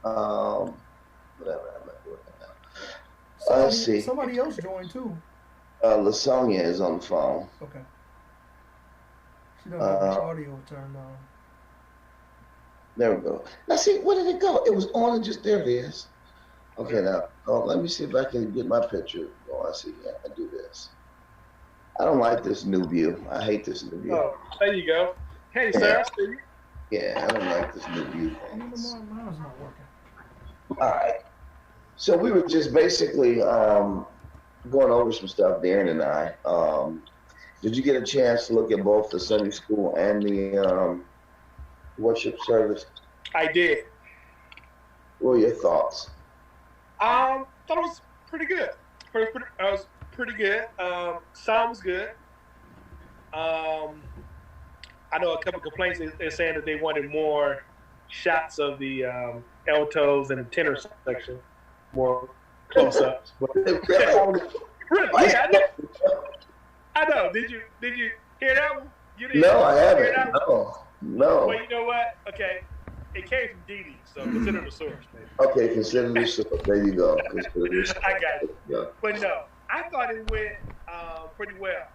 Whatever. I'm not doing that now. Let's Somebody see. somebody else joined too. Lasonia is on the phone. Okay. She doesn't have her Uh, audio turned on. there we go. Now see, where did it go? It was on and just there it is. Okay, There we now let me see if I can get my picture going. I see. Yeah, I do this. I don't like this new view. I hate this new go. view. Oh, there you go. Hey, Yeah, sir. I see you. yeah, I don't like this new view I thing. wonder why mine's not working. All right. So we were just basically going over some stuff, Darren and I. Did you get a chance to look at both the Sunday school and the worship service? I did. What were your thoughts? Thought it was pretty good. I was pretty good. Sound was good. Um, I know a couple complaints. They're saying that they wanted more shots of the altos and the tenor section, more close-ups. But Really? really, yeah, I know. Did you hear that one? You didn't No, I hear haven't. that one? No, Well, no. you know what? Okay, it came from Dee Dee, so consider the source, baby. Okay, consider this. There you go. Consider this. I got you. Yeah. But no, I thought it went pretty well.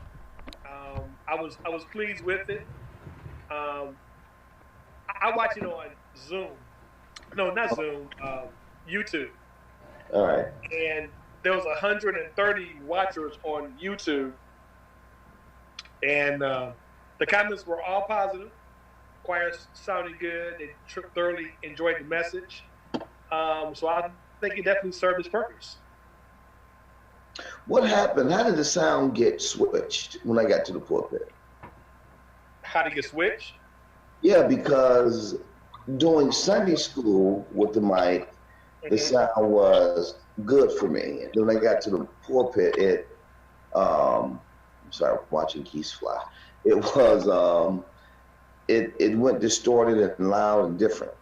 I was pleased with it. Um, I watch it on Zoom. No, not Zoom. YouTube, All right. and there was 130 watchers on YouTube, and the comments were all positive. Choir sounded good. They thoroughly enjoyed the message. So I think it definitely served its purpose. What happened? How did the sound get switched when I got to the pulpit? How to get switched? Yeah, because doing Sunday school with the mic, the Mm-hmm. sound was good for me. And then when I got to the pulpit, I'm sorry, I'm watching geese fly. It was, it went distorted and loud and different.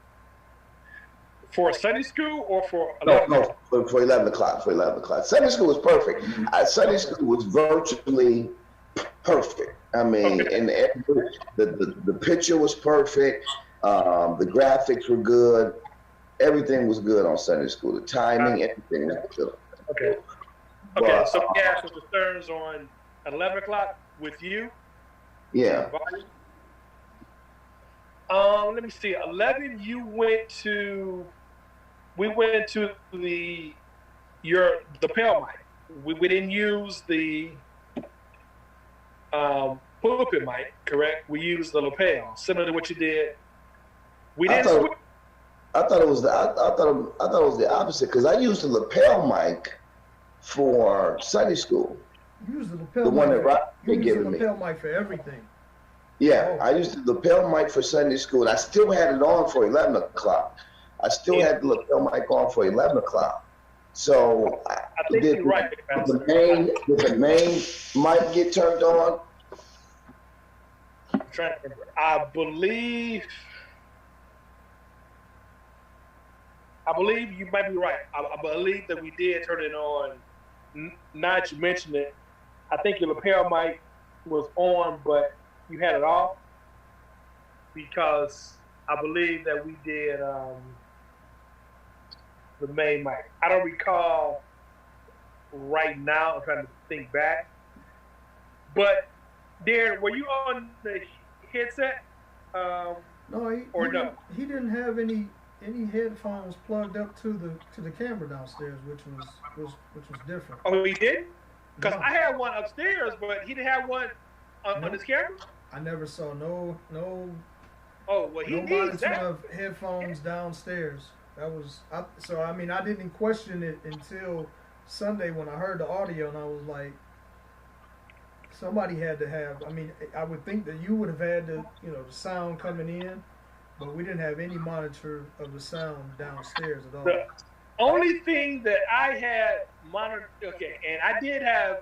For Sunday school or for No, 11 no, o'clock? for 11 o'clock, for 11 o'clock. Sunday school was perfect. Sunday Okay. school was virtually perfect. I mean, Okay. and the picture was perfect. The graphics were good. Everything was good on Sunday school. The Uh, timing, everything was good. okay. Okay. But So we have some concerns on 11 o'clock with you with the yeah, volume. Let me see. 11. You went to. We went to the lapel mic. We didn't use the pulpit mic, correct? We used the lapel, similar to what you did. We I didn't switch. thought I thought it was I thought it was the opposite because I used the lapel mic for Sunday school, You use the the lapel one mic that for Rob you had use the given me. lapel mic for everything. Yeah, Oh, I used the lapel mic for Sunday school, and I still had it on for 11 o'clock. I still Yeah, had the lapel mic on for 11 o'clock. So I think did, you're right, Pastor. did the main mic get turned on? I'm trying to remember. I believe you might be right. I believe that we did turn it on. Now that you mention it, I think your lapel mic was on, but you had it off because I believe that we did the main mic. I don't recall right now. I'm trying to think back. But Darren, were you on the headset no, or no? he didn't have any headphones plugged up to the camera downstairs, which was different. Oh, he did? Because No, I had one upstairs, but he didn't have one on no, his camera. I never saw Oh, well, he no needs monitoring that. of headphones downstairs. So I mean I didn't question it until Sunday when I heard the audio and I was like, somebody had to have. I mean, I would think that you would have had the sound coming in, but we didn't have any monitor of the sound downstairs at all. The only thing that I had monitored, okay, and I did have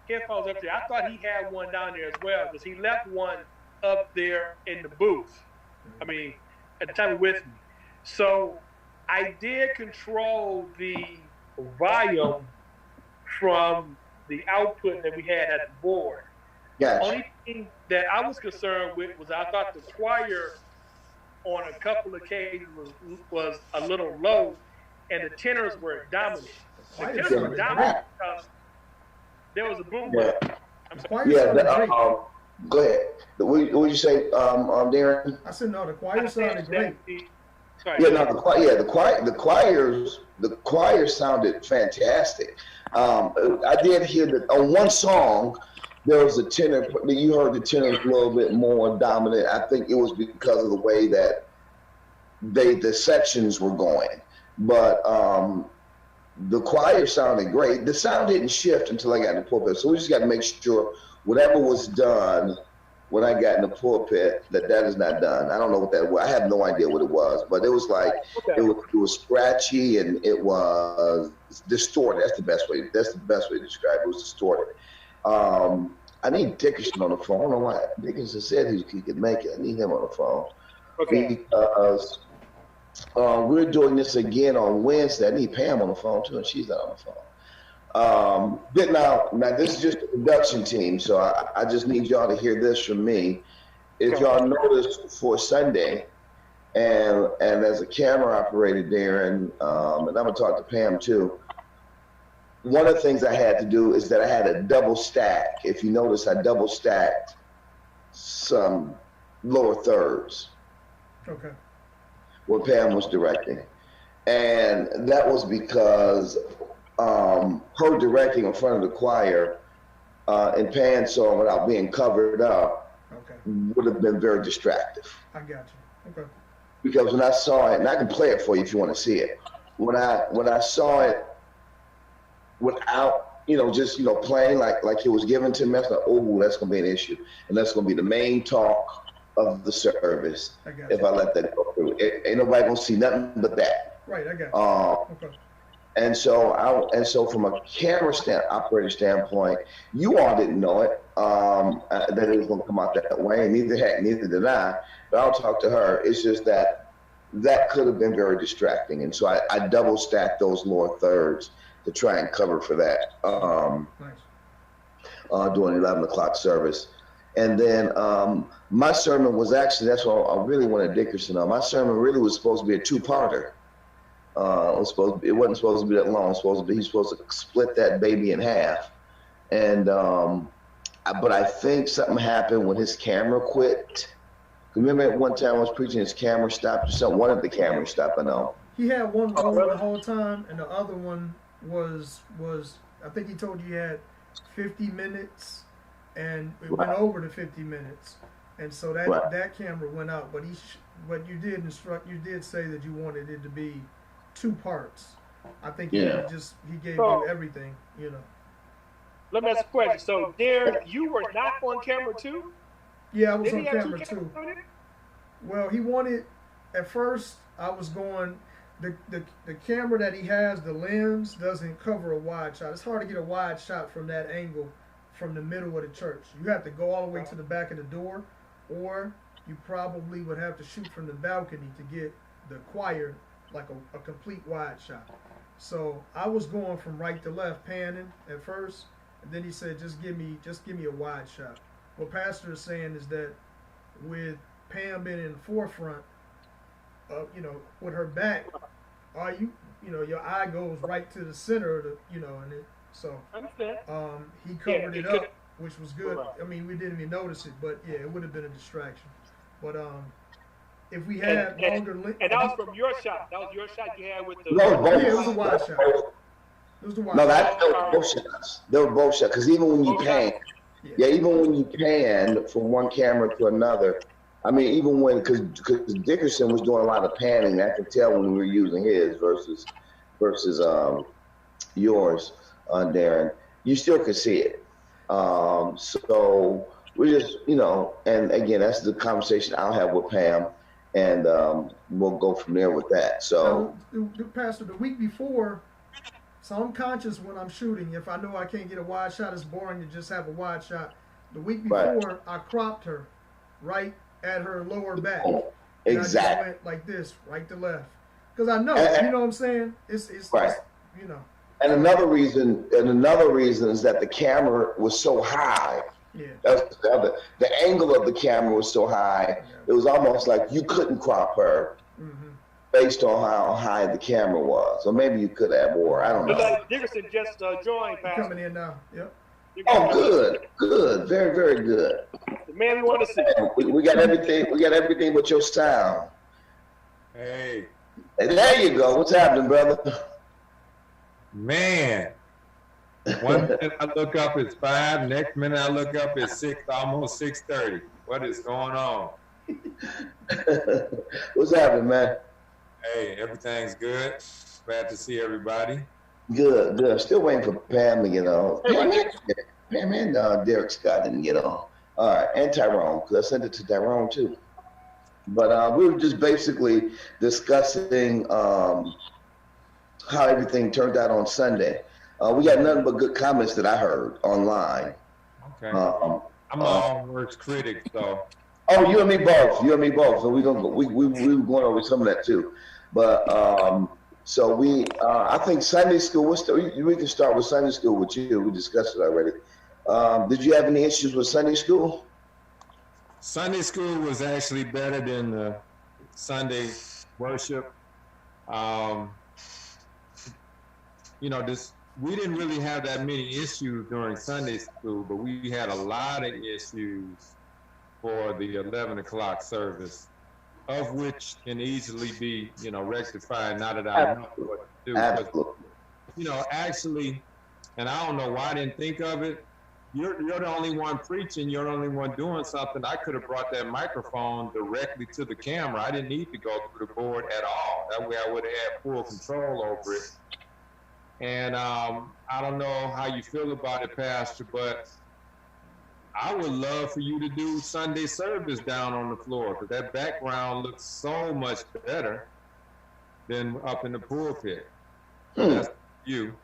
headphones up there. I thought he had one down there as well because he left one up there in the booth. I mean, at the time with me. So I did control the volume from the output that we had at the board. Gotcha. Only thing that I was concerned with was I thought the choir on a couple of occasions was a little low, and the tenors were dominant. The tenors were dominant because there was a boom. Yeah. The choir Yeah. sounded great. Go ahead. What would you say, Darren? I said no. The choir sounded great. Sorry. Yeah, no, the choir sounded fantastic. I did hear that on one song there was a tenor. You heard the tenor a little bit more dominant. I think it was because of the way that the sections were going. But the choir sounded great. The sound didn't shift until I got in the pulpit. So we just got to make sure whatever was done when I got in the pulpit, that is not done. I don't know what that was. I have no idea what it was, but it was like, it was scratchy and it was distorted. That's the best way to describe it. It was distorted. I need Dickerson on the phone. I don't know why. Dickerson said he could make it. I need him on the phone. Okay. Because we're doing this again on Wednesday. I need Pam on the phone too, and she's not on the phone. But now this is just a production team, so I just need y'all to hear this from me. If y'all notice for Sunday, and as a camera operator, Darren, and I'm gonna talk to Pam too. One of the things I had to do is that I had a double stack. If you notice, I double stacked some lower thirds. Okay. When Pam was directing, and that was because her directing in front of the choir and Pan song without being covered up would have been very distractive. I got you. Okay. Because when I saw it, and I can play it for you if you want to see it. When I saw it without, just playing like it was given to me, I was like, oh, that's gonna be an issue, and that's gonna be the main talk of the service if I let that go through. Ain't nobody gonna see nothing but that. Right. I got you. Okay. And so from a camera operator standpoint, you all didn't know it, that it was going to come out that way, and neither did I, but I'll talk to her. It's just that could have been very distracting. And so I double stacked those lower thirds to try and cover for that during 11 o'clock service. And then my sermon was actually, that's what I really wanted Dickerson on. My sermon really was supposed to be a two-parter. It wasn't supposed to be that long. He's supposed to split that baby in half. And but I think something happened when his camera quit. Remember at one time I was preaching, his camera stopped or something. One of the cameras stopped, I know. He had one going the whole time, and the other one was I think he told you he had 50 minutes, and it went over the 50 minutes, and so that camera went out. But you did say that you wanted it to be 2 parts. I think he gave you everything, Let me ask a question. So, Darren, you were not on camera too? Yeah, I was on camera too. Well, he wanted, at first, I was going, the camera that he has, the lens, doesn't cover a wide shot. It's hard to get a wide shot from that angle from the middle of the church. You have to go all the way to the back of the door, or you probably would have to shoot from the balcony to get the choir like a complete wide shot. So I was going from right to left, panning at first, and then he said, just give me a wide shot. What Pastor is saying is that with Pam being in the forefront, with her back, your eye goes right to the center of the, he covered it up, which was good. I mean, we didn't even notice it, but yeah, it would have been a distraction. But if we had longer and that was from your shot. That was your shot you had with the. It was a wide shot. It was the wide shot. They were both shots. They were both shots. Because even when you even when you pan from one camera to another, I mean, even because Dickerson was doing a lot of panning, I could tell when we were using his versus yours, Darren. You still could see it. So we just, and again, that's the conversation I'll have with Pam. And we'll go from there with that. So, Pastor, the week before, so I'm conscious when I'm shooting. If I know I can't get a wide shot, it's boring to just have a wide shot. The week before, I cropped her right at her lower back. Exactly. And I just went like this, right to left. Because I know, you know what I'm saying? It's And another reason is that the camera was so high Yeah. That's the other. The angle of the camera was so high, it was almost like you couldn't crop her Mm-hmm. based on how high the camera was. Or maybe you could have more. I don't Look know. like Dickerson just joined, Pastor. Coming in now. Yep. Oh, good. Very, very good. The man we want to see. We got everything. We got everything but your sound. Hey, And there you go. What's happening, brother? man. One minute I look up, it's 5. Next minute I look up, it's 6, almost 6:30. What is going on? What's happening, man? Hey, everything's good. Glad to see everybody. Good. Still waiting for Pam to get on. Pam and Derek Scott didn't get on. All right, and Tyrone, because I sent it to Tyrone too. But we were just basically discussing how everything turned out on Sunday. We got nothing but good comments that I heard online. Okay. I'm my own worst critic, so. Oh, you and me both. So we were going over some of that too. But so I think Sunday school. We can start with Sunday school with you. We discussed it already. Did you have any issues with Sunday school? Sunday school was actually better than the Sunday worship. We didn't really have that many issues during Sunday school, but we had a lot of issues for the 11 o'clock service, of which can easily be, rectified now that I know what to do. Absolutely. But, actually, and I don't know why I didn't think of it, you're the only one preaching, you're the only one doing something. I could have brought that microphone directly to the camera. I didn't need to go through the board at all. That way I would have had full control over it. And I don't know how you feel about it, Pastor, but I would love for you to do Sunday service down on the floor, because that background looks so much better than up in the pulpit. That's you.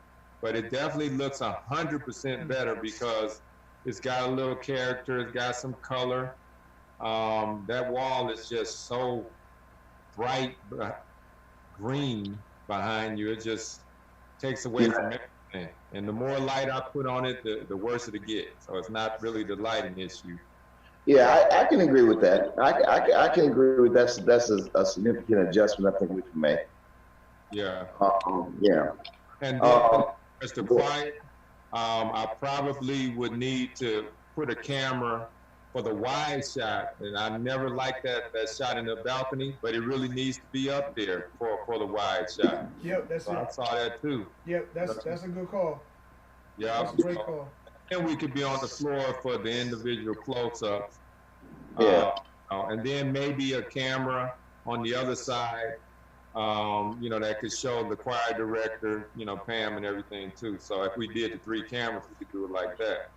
But it definitely looks 100% better because it's got a little character, it's got some color. That wall is just so bright green behind you. It just takes away from everything. And the more light I put on it, the worse it'll get. So it's not really the lighting issue. Yeah, I can agree with that. I can agree with that. That's a significant adjustment I think we can make. Yeah. Yeah. And then, as the quiet, I probably would need to put a camera for the wide shot, and I never liked that shot in the balcony, but it really needs to be up there for the wide shot. Yep, that's So I it. saw that too. Yep, that's a good call. Yeah. That's a great call. And we could be on the floor for the individual close-ups. Yeah. And then maybe a camera on the other side, that could show the choir director, Pam and everything too. So if we did the 3 cameras, we could do it like that.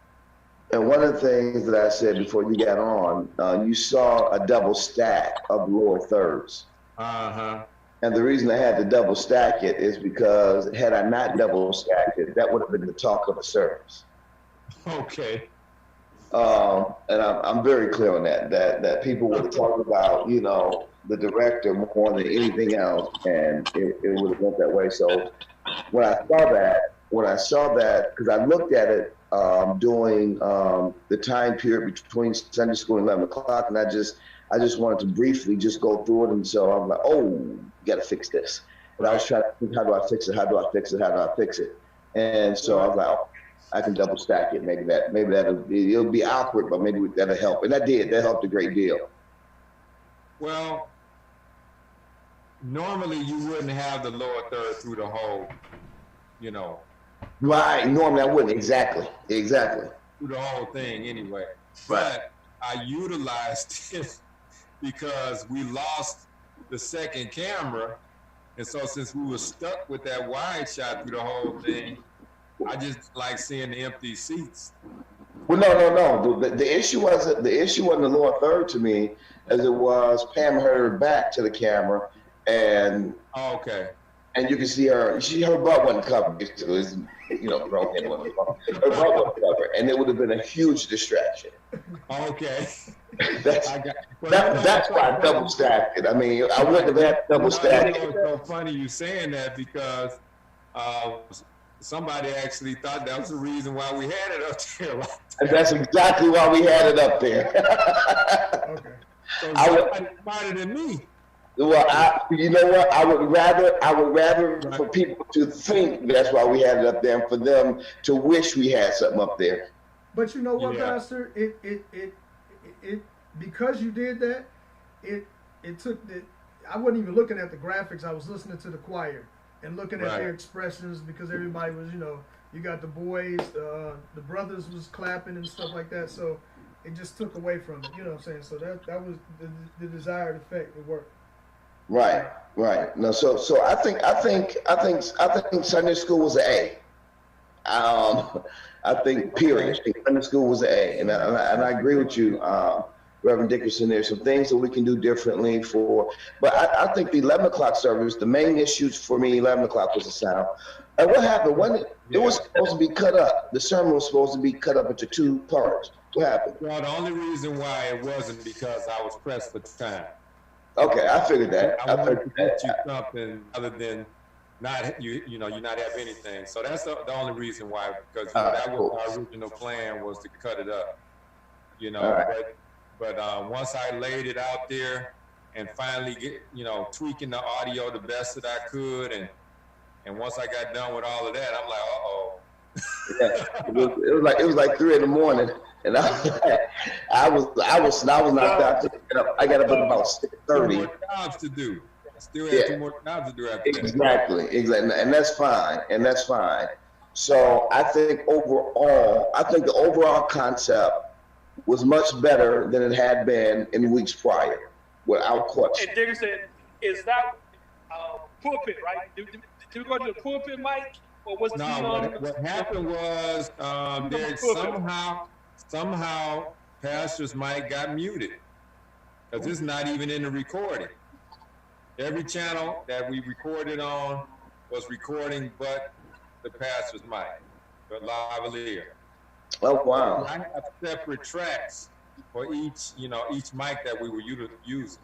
And one of the things that I said before you got on, you saw a double stack of lower thirds. Uh-huh. And the reason I had to double stack it is because had I not double stacked it, that would have been the talk of the service. Okay. And I'm very clear on that people would have talked about, the director more than anything else, and it would have went that way. So when I saw that, because I looked at it during the time period between Sunday school and 11 o'clock, and I just wanted to briefly just go through it, and so I'm like, oh, you got to fix this. And I was trying to think, how do I fix it? And so I was like, oh, I can double stack it. Maybe it'll be awkward, but maybe that'll help. And that helped a great deal. Well, normally you wouldn't have the lower third through the whole, Right. Normally I wouldn't. Exactly. through the whole thing anyway. But I utilized it because we lost the second camera. And so since we were stuck with that wide shot through the whole thing, I just like seeing the empty seats. Well, no. The issue wasn't the lower third to me, as it was Pam her back to the camera, and Okay. and you can see her butt wasn't covered. It was, grown head wasn't covered. Her butt wasn't covered, and it would have been a huge distraction. Okay. That's why I double stacked it. I mean, I wouldn't have had double stacked it. It's so funny you saying that because somebody actually thought that was the reason why we had it up there. And that's exactly why we had it up there. Okay. So I would- somebody smarter than me. Well, you know what? I would rather Right. for people to think that's why we had it up there, and for them to wish we had something up there. But you know what, Yeah. Pastor? It because you did that, it took the. I wasn't even looking at the graphics. I was listening to the choir and looking at Right. their expressions because everybody was, you got the boys, the brothers was clapping and stuff like that. So it just took away from it. You know what I'm saying? So that was the desired effect. It worked. Right. No, so I think Sunday school was an A. I think period. Sunday school was an A, and I agree with you, Reverend Dickerson. There's some things that we can do differently but I think the 11 o'clock service, the main issues for me, 11 o'clock was the sound. And what happened when it was supposed to be cut up? The sermon was supposed to be cut up into 2 parts. What happened? Well, the only reason why it wasn't because I was pressed for time. Okay, I figured that. I wanted to get you something other than not you not have anything. So that's the only reason why, because that was Cool. our original plan, was to cut it up. All right. But once I laid it out there and finally get tweaking the audio the best that I could, and once I got done with all of that, I'm like, uh-oh. Yeah, it was like 3 a.m, and I was knocked out. I got up at about 6:30. 2 more jobs to do. I still have 2 more jobs to do after that. Exactly, and that's fine. So I think the overall concept was much better than it had been in weeks prior, without question. And Dickerson, is that pulpit, right? Did we go to the pulpit, Mike? Or was No, what happened was there somehow Pastor's mic got muted, because it's not even in the recording. Every channel that we recorded on was recording but the pastor's mic, the lavalier. Oh wow! I have separate tracks for each mic that we were using.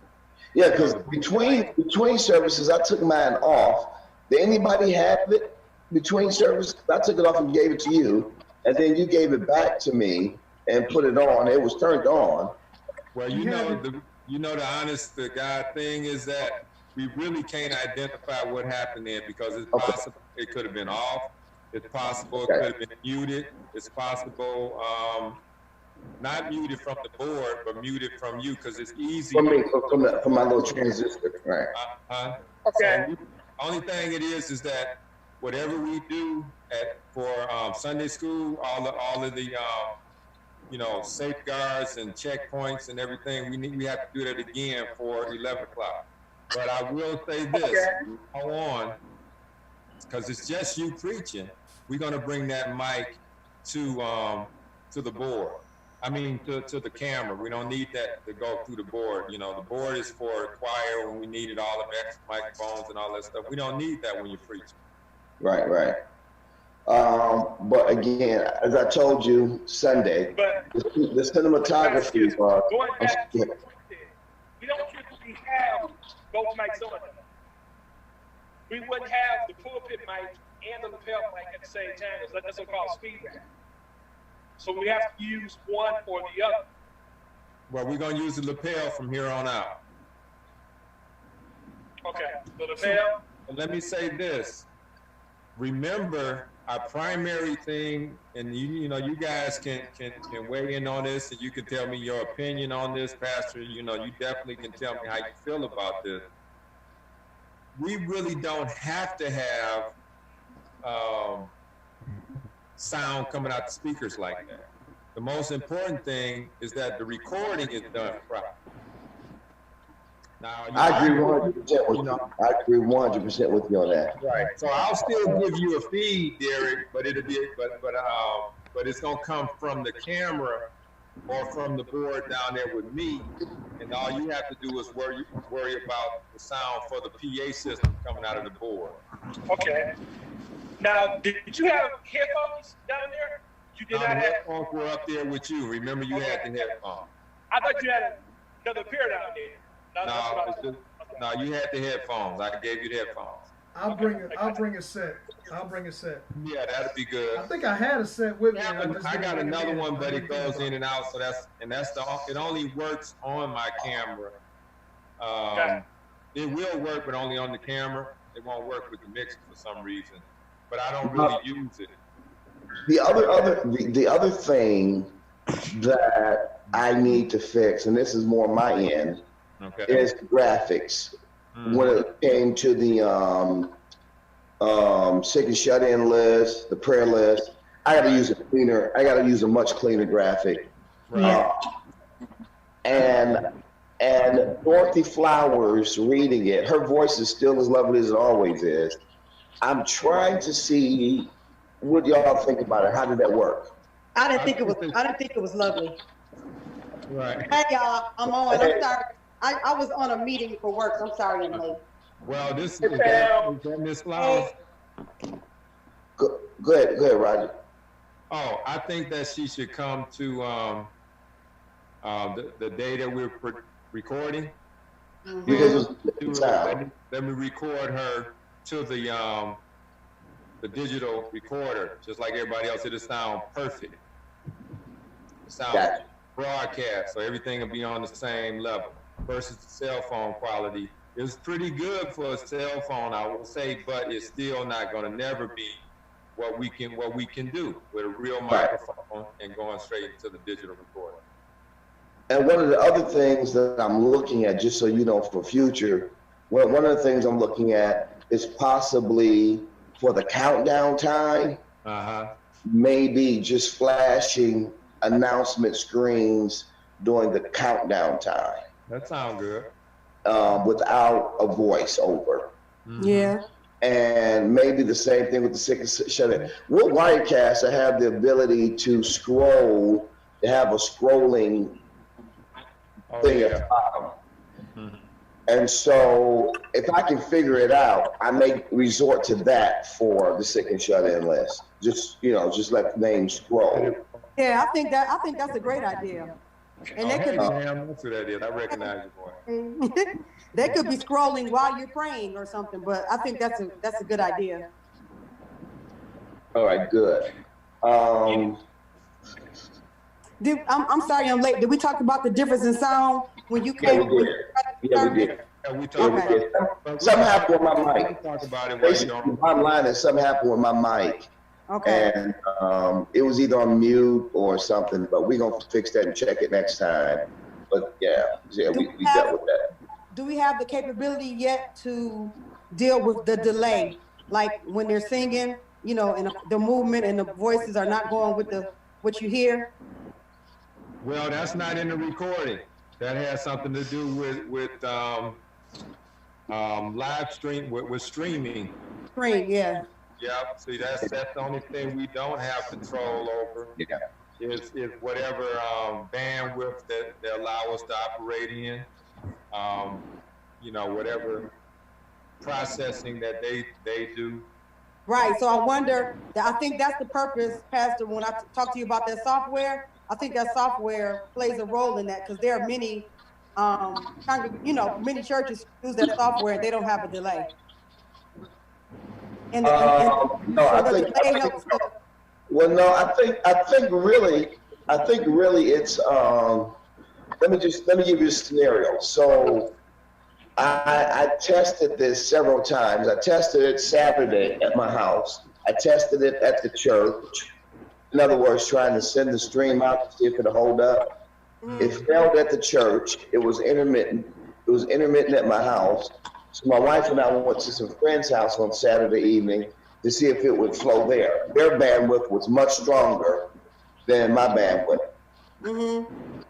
Yeah, because between services, I took mine off. Did anybody have it between services? I took it off and gave it to you, and then you gave it back to me and put it on. It was turned on. Well, the honest to God thing is that we really can't identify what happened there, because it's possible it could have been off. It's possible it could have been muted. It's possible not muted from the board, but muted from you, because it's easy. From me, from my little transistor, right? Okay. So only thing it is that whatever we do for Sunday school, all of the safeguards and checkpoints and everything, we have to do that again for 11 o'clock. But I will say this: go on, because it's just you preaching. We're gonna bring that mic to the board. I mean, to the camera. We don't need that to go through the board. The board is for choir when we needed all the extra microphones and all that stuff. We don't need that when you're preaching. Right. But again, as I told you Sunday, the cinematography. Going back to what you said, we don't typically have both mics on. We wouldn't have the pulpit mic and the lapel mic at the same time. That's what's called feedback. So we have to use one or the other. Well, we're gonna use the lapel from here on out. Okay, the lapel. But let me say this. Remember, our primary thing, and you guys can weigh in on this, and you can tell me your opinion on this, Pastor. You definitely can tell me how you feel about this. We really don't have to have sound coming out the speakers like that. The most important thing is that the recording is done properly. Now, I agree 100% with you. I agree 100% with you on that. Right. So I'll still give you a feed, Derek, but but it's gonna come from the camera or from the board down there with me, and all you have to do is worry about the sound for the PA system coming out of the board. Okay. Now, did you have headphones down there? You did not The have. headphones were up there with you. Remember, you had the headphones. I thought you had another pair down there. That's what I was- No, you had the headphones. I gave you the headphones. I'll bring a set. I'll bring a set. Yeah, that'd be good. I think I had a set with me. Yeah, and just I didn't got bring it another in. one, I but it didn't think goes about in and out, so it only works on my camera. Okay. It will work, but only on the camera. It won't work with the mixer for some reason. But I don't really use it. The other thing that I need to fix, and this is more my end, Okay. is graphics. Mhm. When it came to the sick and shut in list, the prayer list, I got to use a cleaner. I got to use a much cleaner graphic. Right. And Dorothy Flowers reading it, her voice is still as lovely as it always is. I'm trying to see what y'all think about it. How did that work? I didn't think it was lovely. Right. Hey y'all, I'm on. I'm sorry. I was on a meeting for work. I'm sorry I'm late. Well, is that Miss Flowers? Go ahead, Roger. Oh, I think that she should come to the day that we're recording. Because it's Let me record her to the digital recorder, just like everybody else. It'll sound perfect. It sounds Gotcha. broadcast, so everything will be on the same level. Versus the cell phone quality, it's pretty good for a cell phone, I would say, but it's still not going to never be what we can do with a real microphone and going straight into the digital recorder. And one of the other things that I'm looking at, just so you know, for future, one of the things I'm looking at is possibly for the countdown time, maybe just flashing announcement screens during the countdown time. That sounds good. Without a voiceover. Mm-hmm. Yeah. And maybe the same thing with the sick and shut in. Will Wirecast have the ability to scroll, to have a scrolling thing at the bottom? Mm-hmm. And so if I can figure it out, I may resort to that for the sick and shut in list. Just let the name scroll. Yeah, I think that's a great idea. And they could Damn, that's who that is. I recognize your voice. be they could be scrolling while you're praying or something, but I think that's a good idea. All right, good. I'm sorry I'm late. Did we talk about the difference in sound when you Yeah, came? we did. Yeah, we did. Yeah, we Yeah, talked we Okay. did. Something happened with my mic. Talk about it while you Basically, don't. bottom line is something happened with my mic. Okay. And it was either on mute or something, but we're going to fix that and check it next time. But yeah, we dealt with that. Do we have the capability yet to deal with the delay? Like when they're singing, and the movement and the voices are not going with what you hear? Well, that's not in the recording. That has something to do with live stream, with streaming. Screen, yeah. Yeah, see, that's the only thing we don't have control over. Yeah. Is whatever bandwidth that they allow us to operate in. Whatever processing that they do. Right. So I wonder, I think that's the purpose, Pastor, when I talk to you about that software, I think that software plays a role in that because there are many, many churches use that software and they don't have a delay. And No, I the think, delay helps. well, no, I think really it's, let me give you a scenario. So I tested this several times. I tested it Saturday at my house. I tested it at the church. In other words, trying to send the stream out to see if it'll hold up. It failed at the church. It was intermittent. It was intermittent at my house. So my wife and I went to some friend's house on Saturday evening to see if it would flow there. Their bandwidth was much stronger than my bandwidth. Mm-hmm.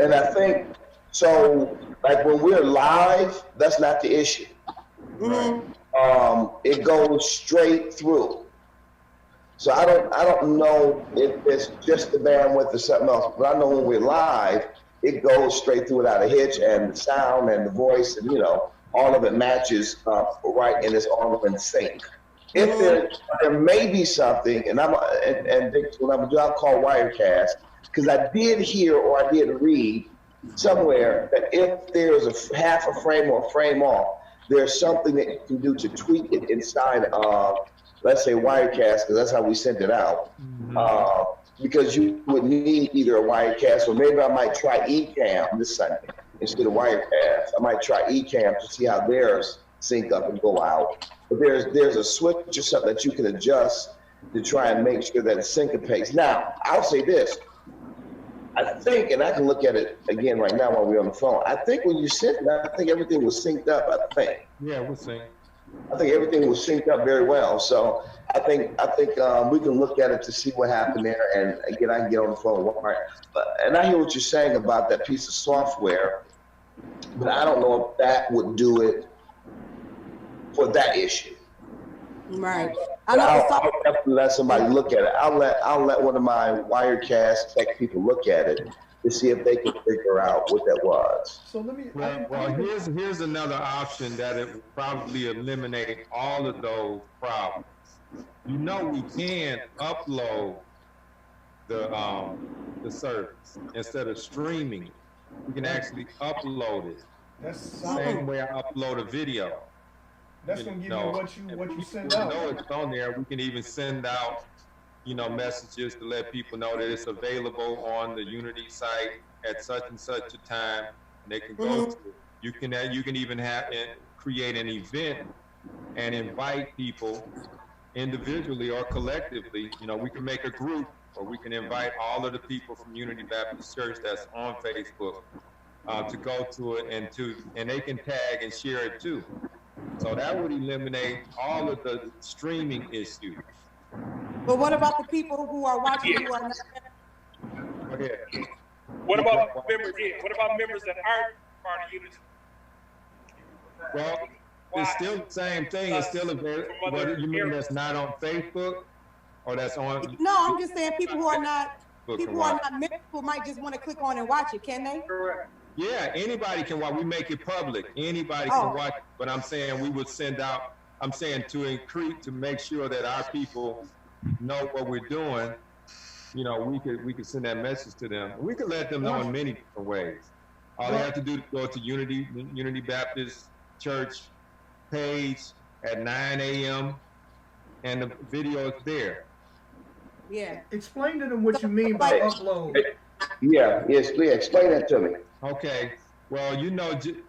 And I think, so like when we're live, that's not the issue. Mm-hmm. It goes straight through. So I don't know if it's just the bandwidth or something else, but I know when we're live, it goes straight through without a hitch, and the sound and the voice and all of it matches right, and it's all in sync. If there may be something, and what I'm gonna do, I'll call Wirecast, because I did hear or I did read somewhere that if there's a half a frame or a frame off, there's something that you can do to tweak it inside of, let's say, Wirecast, because that's how we sent it out. Because you would need either a Wirecast, or maybe I might try Ecamm this Sunday instead of Wirecast. I might try Ecamm to see how theirs sync up and go out. But there's a switch or something that you can adjust to try and make sure that it syncopates. Now, I'll say this. I think, and I can look at it again right now while we're on the phone, I think when you sent it, I think everything was synced up, I think. Yeah, we'll see. I think everything was synced up very well. So I think we can look at it to see what happened there. And again, I can get on the phone. And I hear what you're saying about that piece of software, but I don't know if that would do it for that issue. Right. I'll definitely let somebody look at it. I'll let one of my Wirecast tech people look at it to see if they can figure out what that was. So let me. Well, here's another option that it would probably eliminate all of those problems. You know, we can upload the service instead of streaming. We can actually upload it. That's Same way I upload a video. That's gonna give you what you send out. Know it's on there. We can even send out, messages to let people know that it's available on the Unity site at such and such a time, and they can go to it. You can even create an event and invite people individually or collectively. We can make a group, or we can invite all of the people from Unity Baptist Church that's on Facebook to go to it, and they can tag and share it too. So that would eliminate all of the streaming issues. But what about the people who are watching who are not? Go ahead. What about members here? What about members that aren't part of Unity? Well, it's still the same thing. It's still available. What you mean that's not on Facebook, or that's on? No, I'm just saying people who are not members who might just want to click on and watch it. Can they? Correct. Yeah, anybody can watch. We make it public. Anybody can watch. But I'm saying we would send out. I'm saying to make sure that our people know what we're doing. We could send that message to them. We could let them know in many different ways. All they have to do is go to Unity Baptist Church page at 9 a.m. and the video is there. Yeah. Explain to them what you mean by upload. Yes, please explain that to me. Okay. Well,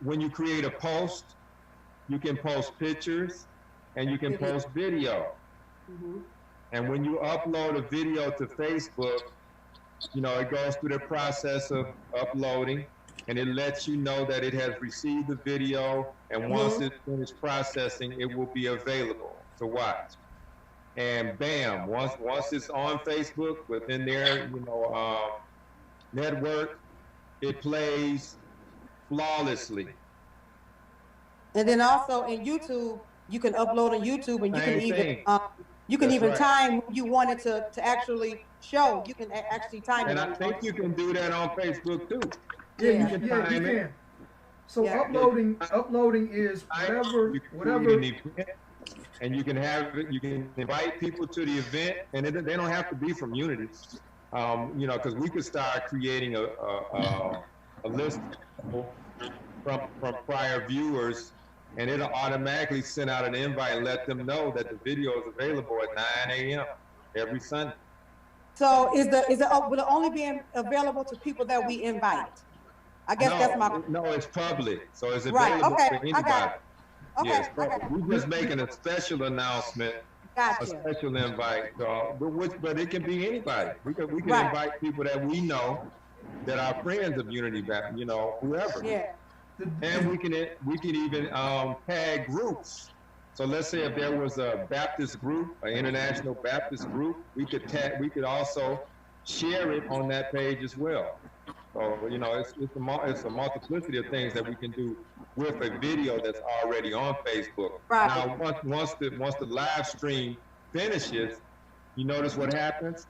when you create a post, you can post pictures and you can post video. And when you upload a video to Facebook, it goes through the process of uploading, and it lets you know that it has received the video, and once it's finished processing, it will be available to watch. And bam, once it's on Facebook within their network, it plays flawlessly. And then also in YouTube, you can upload on YouTube, and you can even right. time you want it to actually show. You can actually time and it. And I think you can do that on Facebook too. Yeah, you can. So uploading is whatever. And you can you can invite people to the event, and they don't have to be from Unity. Because we could start creating a list from prior viewers, and it'll automatically send out an invite and let them know that the video is available at 9 a.m. every Sunday. So will it only be available to people that we invite? I guess that's my. No, it's public, so it's available for anybody. I got it. Okay, yes, we're just making a special announcement. Gotcha. A special invite, but it can be anybody. We can invite people that we know that are friends of Unity Baptist, whoever. Yeah. And we can even tag groups. So let's say if there was a Baptist group, an international Baptist group, we could also share it on that page as well. So it's a multiplicity of things that we can do with a video that's already on Facebook. Right. Now, once the live stream finishes, you notice what happens?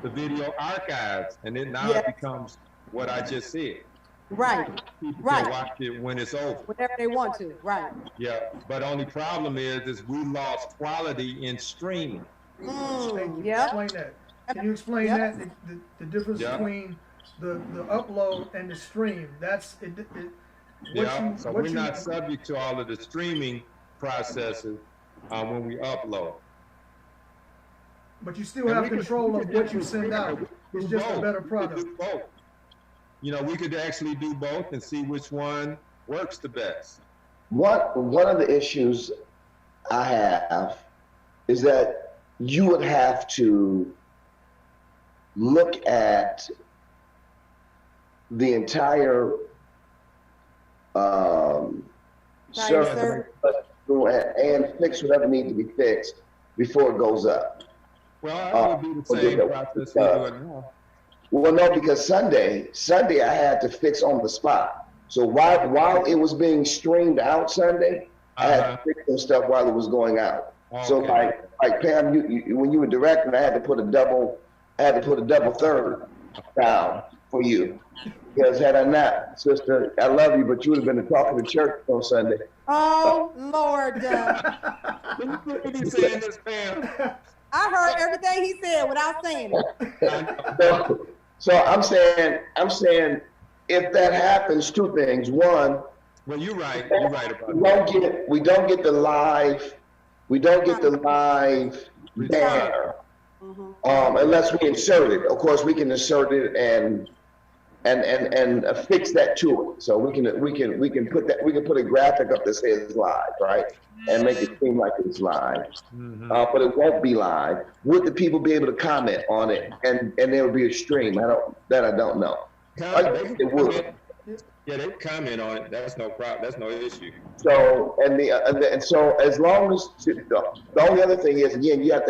The video archives, and then now it becomes what I just said. Right. People can watch it when it's over. Whenever they want to. Right. Yeah, but only problem is we lost quality in streaming. Explain that. Can you explain that? The difference between the upload and the stream. That's it. Yeah, so what we're you- not subject to all of the streaming processes when we upload. But you still And have we could- control we of could what you definitely send out. do It's just a both. better We could product. do both. You know, we could actually do both and see which one works the best. One of the issues I have is that you would have to look at the entire Entire service and fix whatever needs to be fixed before it goes up. Well, I would do the same process we're doing now. Well, no, because Sunday I had to fix on the spot. So while it was being streamed out Sunday, I had to fix some stuff while it was going out. So Okay. like Pam, you when you were directing, I had to put a double third down for you. Because had I not, sister, I love you, but you would have been talking to church on Sunday. Oh, Lord. What are you saying this, Pam? I heard everything he said without saying it. So I'm saying if that happens, two things. One, Well, you're right. You're right about we that. don't get the live banner unless we insert it. Of course, we can insert it and affix that to it. So we can put a graphic up that says live, right, and make it seem like it's live. But it won't be live. Would the people be able to comment on it and there would be a stream? I don't know. It would. Yeah, they comment on it. That's no problem. That's no issue. So and so as long as the only other thing is, again, you have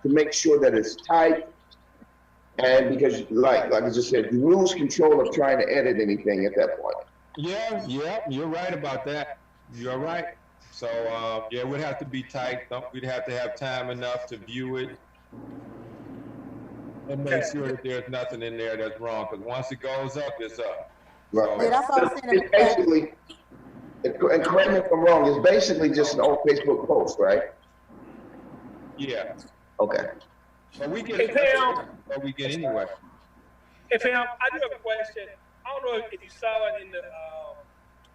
to make sure that it's tight, and because like I just said, you lose control of trying to edit anything at that point. Yeah, you're right about that. You're right. So yeah, it would have to be tight. We'd have to have time enough to view it and make sure that there's nothing in there that's wrong. Because once it goes up, it's up. Right. Yeah, that's all I'm saying. It's basically, and correct me if I'm wrong, it's basically just an old Facebook post, right? Yeah. Okay. But we get Hey, Pam. what we get anyway. Hey, fam, I do have a question. I don't know if you saw it in the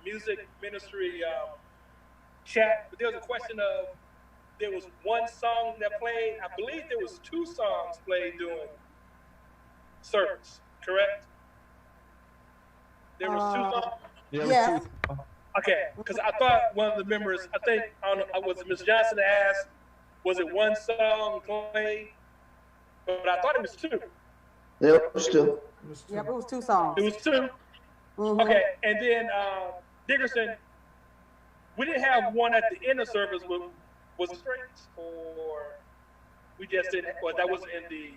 music ministry chat, but there was a question of there was one song that played. I believe there was two songs played during service, correct? There was two songs. Yeah. Yeah. Okay, because I thought one of the members, I think, I don't know, was it Ms. Johnson that asked, was it one song played? But I thought it was two. Yep, still. Yep, it was two songs. It was two. Mhm. Okay, and then Dickerson, we didn't have one at the end of service. Was it straight, or we just didn't? Or that wasn't in the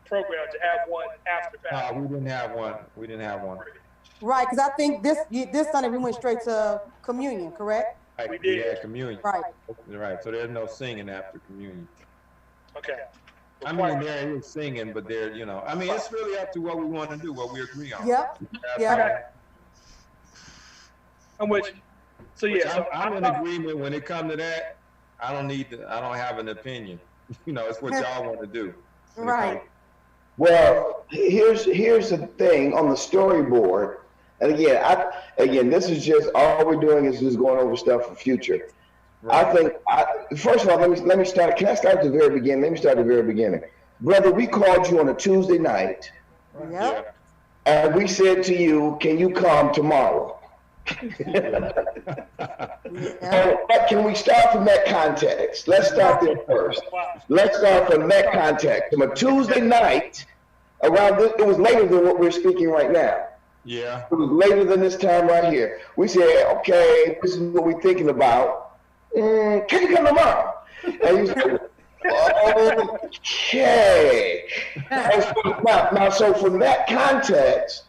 program to have one after Pastor? We didn't have one. We didn't have one. Right, because I think this Sunday we went straight to communion, correct? Right, We we did. had communion. Right. Right. So there's no singing after communion. Okay. I mean, there is singing, but there, you know, I mean, it's really up to what we want to do, what we agree on. Yep. Yep. I'm with you. So yeah, so I'm in agreement when it comes to that. I don't have an opinion. You know, it's what y'all want to do. Right. Well, here's the thing on the storyboard. And again, this is just all we're doing is just going over stuff for future. I think, first of all, let me start. Can I start at the very beginning? Let me start at the very beginning. Brother, we called you on a Tuesday night, Yep. and we said to you, can you come tomorrow? But can we start from that context? Let's start there first. Let's start from that context. From a Tuesday night, it was later than what we're speaking right now. Yeah. It was later than this time right here. We said, okay, this is what we're thinking about. Can you come tomorrow? And you said, okay. Now, so from that context,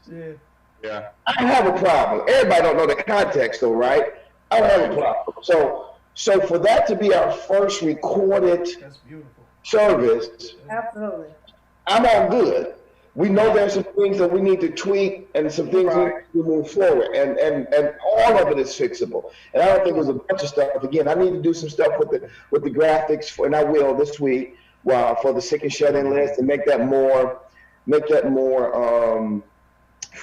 Yeah. I don't have a problem. Everybody don't know the context though, right? I don't have a problem. So for that to be our first recorded That's beautiful. service, Absolutely. I'm all good. We know there's some things that we need to tweak and some things we need to move forward, and all of it is fixable. And I don't think it was a bunch of stuff. Again, I need to do some stuff with the graphics, and I will this week for the sick and shut in list, and make that more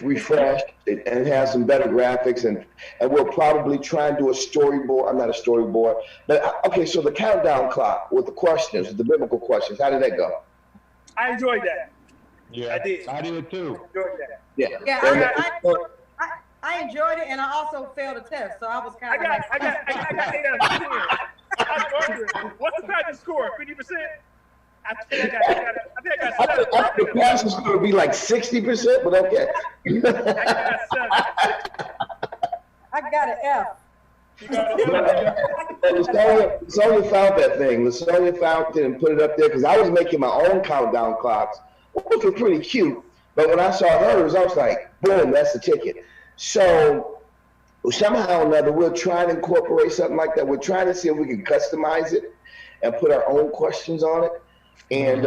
refreshed, and it has some better graphics, and we'll probably try and do a storyboard. I'm not a storyboard, but okay. So the countdown clock with the questions, the biblical questions. How did that go? I enjoyed that. Yeah, I did. I did too. Enjoyed that. Yeah. Yeah, I enjoyed it, and I also failed a test, so I was I kind of got like, 8 out of 10. I was wondering, what's the pageant score? 50%? I think I got I think the passing score would be like 60%, but okay. I got 7. I got an F. You got Lasonia found that thing. Lasonia found it and put it up there because I was making my own countdown clocks, which were pretty cute. But when I saw hers, I was like, boom, that's the ticket. So somehow or another, we'll try and incorporate something like that. We're trying to see if we can customize it and put our own questions on it. And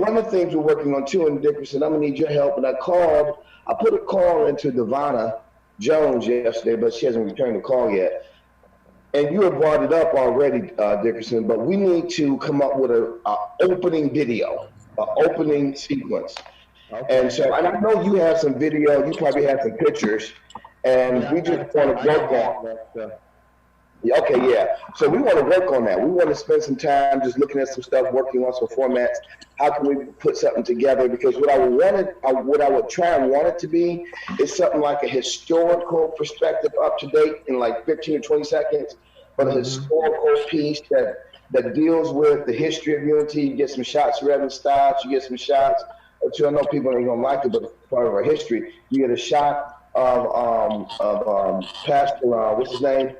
one of the things we're working on too, and Dickerson, I'm gonna need your help. And I put a call into Devonna Jones yesterday, but she hasn't returned the call yet. And you have brought it up already, Dickerson, but we need to come up with a opening video, an opening sequence. Okay. And so, and I know you have some video, you probably have some pictures, and we just want to work on. Okay, yeah. So we want to work on that. We want to spend some time just looking at some stuff, working on some formats. How can we put something together? Because what I would try and want it to be is something like a historical perspective, up to date in like 15 or 20 seconds, but a historical piece that deals with the history of Unity. You get some shots of Reverend Stiles, you get some shots, which I know people ain't gonna like it, but it's part of our history. You get a shot of Pastor, what's his name?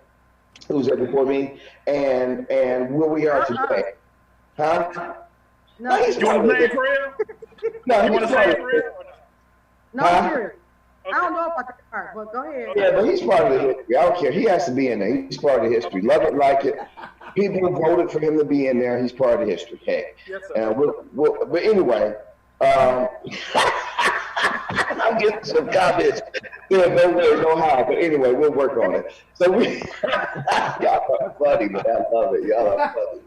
Who's there before me, and where we are today. Huh? No, he's You want to play it for real? No, You want to play it for real? no, Huh? sure. I don't know about that part, but go ahead. Yeah, but he's part of the history. I don't care. He has to be in there. He's part of the history. Love it, like it. People voted for him to be in there. He's part of the history. Hey, Yes, sir. and but anyway, I'm getting some comments. Yeah, no way, no how. But anyway, we'll work on it. So y'all are funny, but I love it. Y'all are funny.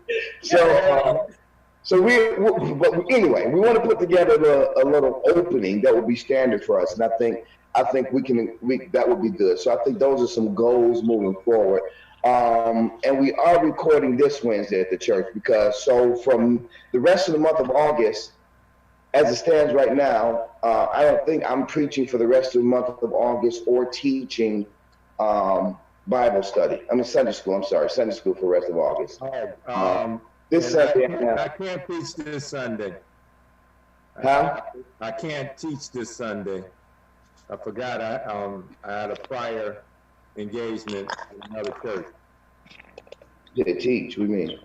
But anyway, we want to put together a little opening that will be standard for us, and I think that would be good. So I think those are some goals moving forward. And we are recording this Wednesday at the church because from the rest of the month of August, as it stands right now, I don't think I'm preaching for the rest of the month of August or teaching Bible study. Sunday school. I'm sorry, Sunday school for the rest of August. This Sunday, I can't teach this Sunday. Huh? I can't teach this Sunday. I forgot I had a prior engagement in another church. Did it teach? What do you mean?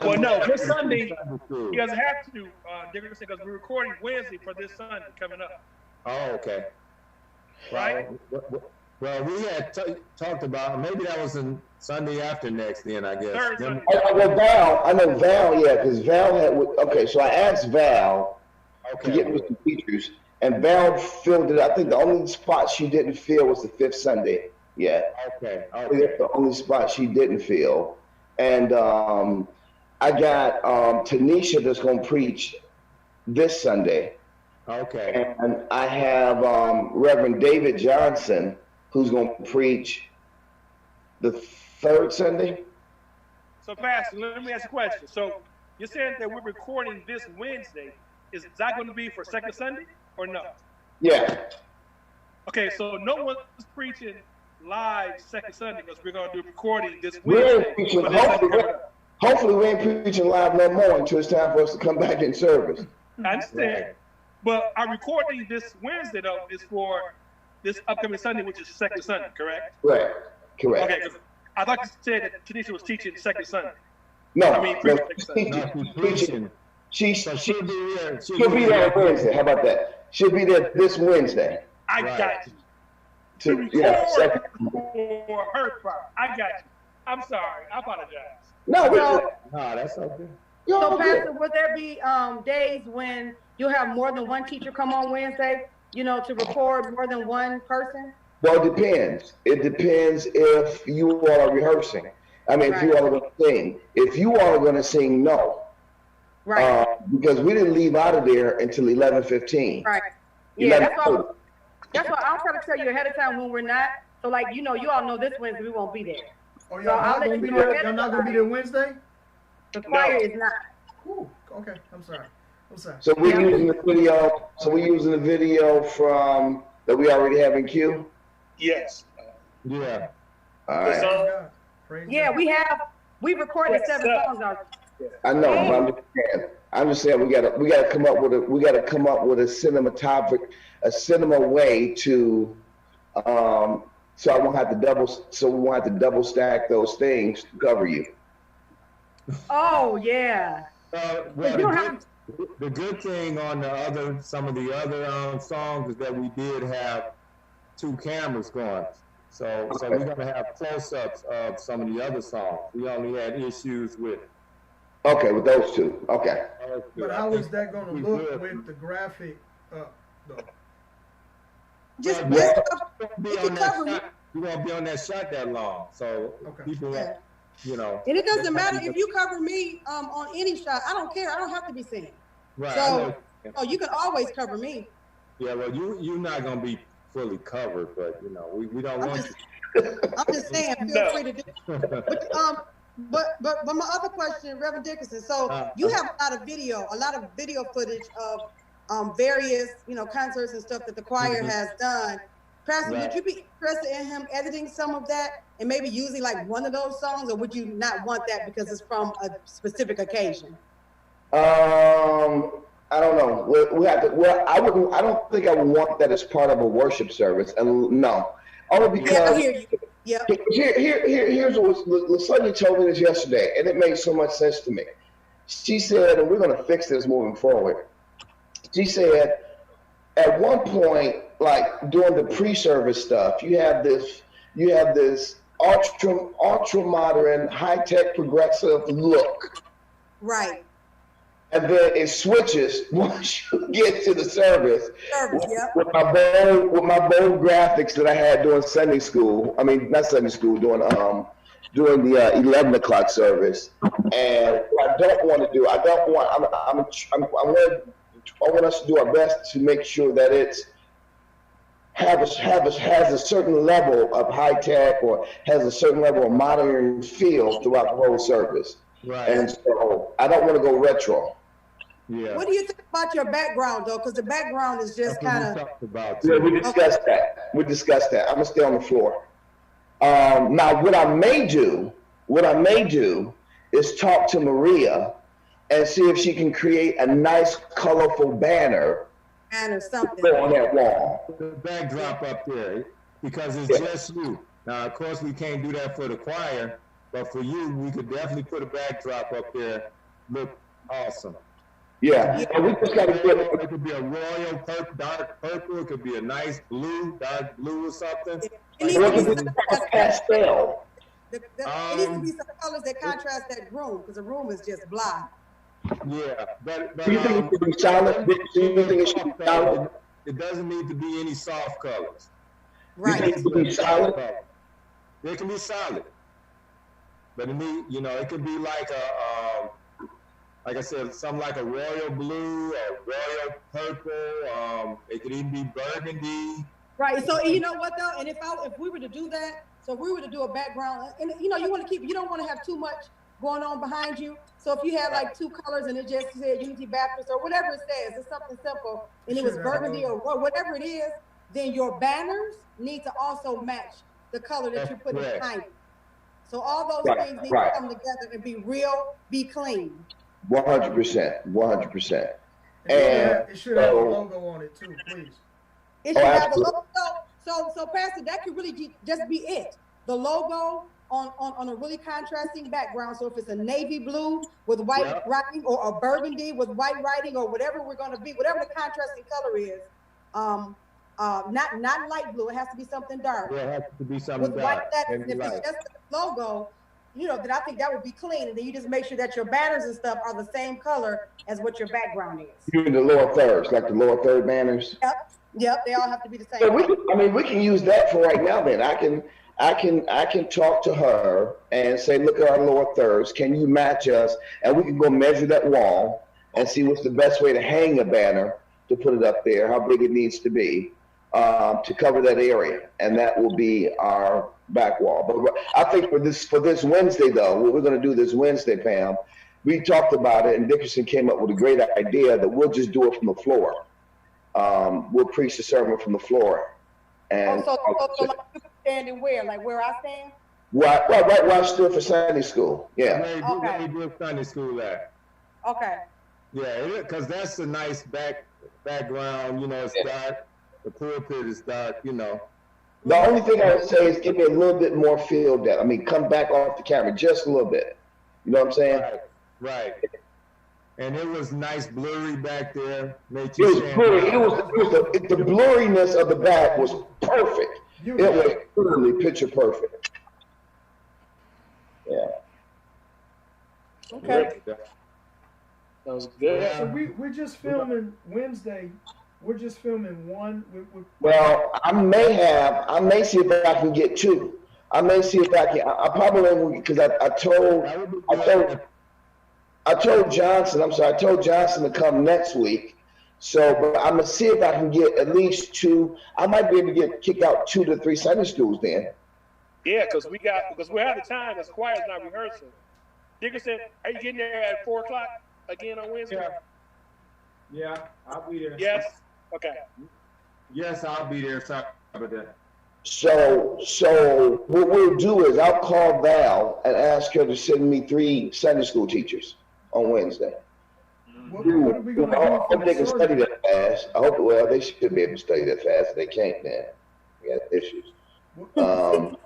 Well, no, this Sunday, he doesn't have to, Dickerson, because we're recording Wednesday for this Sunday coming up. Oh, okay. Right? Well, we had talked about, maybe that was in Sunday after next then, I guess. Third Sunday. I know Val, yeah, because Val okay, so I asked Val to get me some teachers, and Val filled it. I think the only spot she didn't fill was the 5th Sunday. Yeah. Okay. That's the only spot she didn't fill. And I got Tanisha that's going to preach this Sunday. Okay. And I have Reverend David Johnson who's going to preach the 3rd Sunday. So, Pastor, let me ask you a question. So, you're saying that we're recording this Wednesday. Is that going to be for second Sunday or no? Yeah. Okay, so no one's preaching live second Sunday because we're going to do recording this We Wednesday. ain't preaching, hopefully we ain't preaching live no more until it's time for us to come back in service. I understand. But our recording this Wednesday, though, is for this upcoming Sunday, which is second Sunday, correct? Right. Correct. Okay, 'cause I thought you said that Tanisha was teaching second Sunday. No, I mean, no, preaching. Preaching. she'll She'll be here. be there on Wednesday. How about that? She'll be there this Wednesday. I Right. got you. To, To yeah, record second. for her part. I got you. I'm sorry. I apologize. No, So, No, that's okay. so Pastor, would there be days when you have more than one teacher come on Wednesday, to record more than one person? well, it depends. It depends if you all are rehearsing. I mean, if you all are going to sing. If you all are going to sing, no. Right, Because we didn't leave out of there until 11:15. right. Yeah, that's all. That's why I'll try to tell you ahead of time when we're not. So like, you all know this Wednesday we won't be there. Oh, So y'all I'll not let gonna you be know there? ahead Y'all of not gonna be there Wednesday? The choir is not. Ooh, okay, I'm sorry. So we're using the video. So we're using the video from that we already have in queue. Yes. Yeah. All Praise right. God. Praise Yeah, God. we recorded 7 songs already. I know, but I'm just saying we gotta come up with a cinema way to so we won't have to double stack those things to cover you. Oh yeah. Well, You don't have the good thing on some of the other songs is that we did have 2 cameras going. So we're gonna have close-ups of some of the other songs. We only had issues with. Okay, with those 2. Okay. But how is that gonna look with the graphic up, though? just Yeah. You won't be on that shot that long, so Okay. people, Yeah. And it doesn't matter if you cover me on any shot. I don't care. I don't have to be seen. Right. So you can always cover me. Yeah, well, you're not gonna be fully covered, but we don't want I'm just saying, feel free to do. But my other question, Reverend Dickinson. So you have a lot of video footage of various concerts and stuff that the choir has done. Pastor, Right. would you be interested in him editing some of that and maybe using like one of those songs, or would you not want that because it's from a specific occasion? I don't know. We have to. Well, I don't think I would want that as part of a worship service. And no, only because. Yeah, I hear you. Yeah. Here's what LaSonia told me this yesterday, and it made so much sense to me. She said, and we're going to fix this moving forward. She said, at one point, like during the pre-service stuff, you have this ultra modern, high-tech, progressive look. Right. And then it switches once you get to the service. Yep. With my bold graphics that I had during Sunday school. I mean, not Sunday school, during the 11 o'clock service. And what I don't want to do, I want us to do our best to make sure that it's has a certain level of high tech or has a certain level of modern feel throughout the whole service. Right. And so I don't want to go retro. Yeah. What do you think about your background though? Because the background is just kind of. Yeah, we discussed that. I'm gonna stay on the floor. Now, what I may do is talk to Maria and see if she can create a nice, colorful banner Or something. on that wall. The backdrop up there, because it's just you. Now, of course, we can't do that for the choir, but for you, we could definitely put a backdrop up there. Look awesome. Yeah, and we just gotta get. It could be a royal dark purple. It could be a nice dark blue or something. It needs to be Pastel. it needs to be some colors that contrast that room, because the room is just blah. Yeah, but Do you think it should be solid? Do you think it should be solid? It doesn't need to be any soft colors. Right. You think it should be solid? They can be solid, but it could be like like I said, something like a royal blue or royal purple. It could even be burgundy. Right. So you know what though, and if we were to do that, so if we were to do a background, and you don't want to have too much going on behind you. So if you had like 2 colors and it just said Unity Baptist or whatever it says, it's something simple, and it was burgundy or whatever it is, then your banners need to also match the color that you're putting behind it. So all those things need to come together and be clean. 100%. And it should have a logo on it too, please. It should have a logo. So Pastor, that could really just be it. The logo on a really contrasting background. So if it's a navy blue with white writing, or a burgundy with white writing, or whatever we're going to be, whatever the contrasting color is, not light blue. It has to be something dark. Yeah, it has to be something with dark. white letters. And if it's just the logo, then I think that would be clean. And then you just make sure that your banners and stuff are the same color as what your background is. You mean the lower thirds, like the lower third banners? Yep, they all have to be the same. So we can use that for right now. Then I can talk to her and say, look at our lower thirds. Can you match us? And we can go measure that wall and see what's the best way to hang a banner to put it up there, how big it needs to be. to cover that area, and that will be our back wall. But I think for this Wednesday, though, what we're going to do this Wednesday, Pam, we talked about it, and Dickerson came up with a great idea that we'll just do it from the floor. We'll preach the sermon from the floor. And so like you standing where? Like where I stand? right where I stood for Sunday school. Yeah. Where you do Sunday school at? Okay. Yeah, because that's a nice background. You know, it's dark. The pulpit is dark. You know. The only thing I would say is give me a little bit more field depth. I mean, come back off the camera just a little bit. You know what I'm saying? Right. And it was nice blurry back there. It was blurry. The blurriness of the back was perfect. It was literally picture perfect. Yeah. Okay. That was good. So we're just filming Wednesday. We're just filming one. Well, I may see if I can get two. I may see if I can. I probably won't, because I told Johnson to come next week. So, but I'm gonna see if I can get at least two. I might be able to kick out 2 to 3 Sunday schools then. Yeah, because we're out of time. Because choir's not rehearsing. Dickerson, are you getting there at 4 o'clock again on Wednesday? Yeah, I'll be there. Yes. Okay. Yes, I'll be there. Sorry about that. So what we'll do is I'll call Val and ask her to send me 3 Sunday school teachers on Wednesday. What are we going to do? I hope they can study that fast. Well, they should be able to study that fast. If they can't, then we got issues. So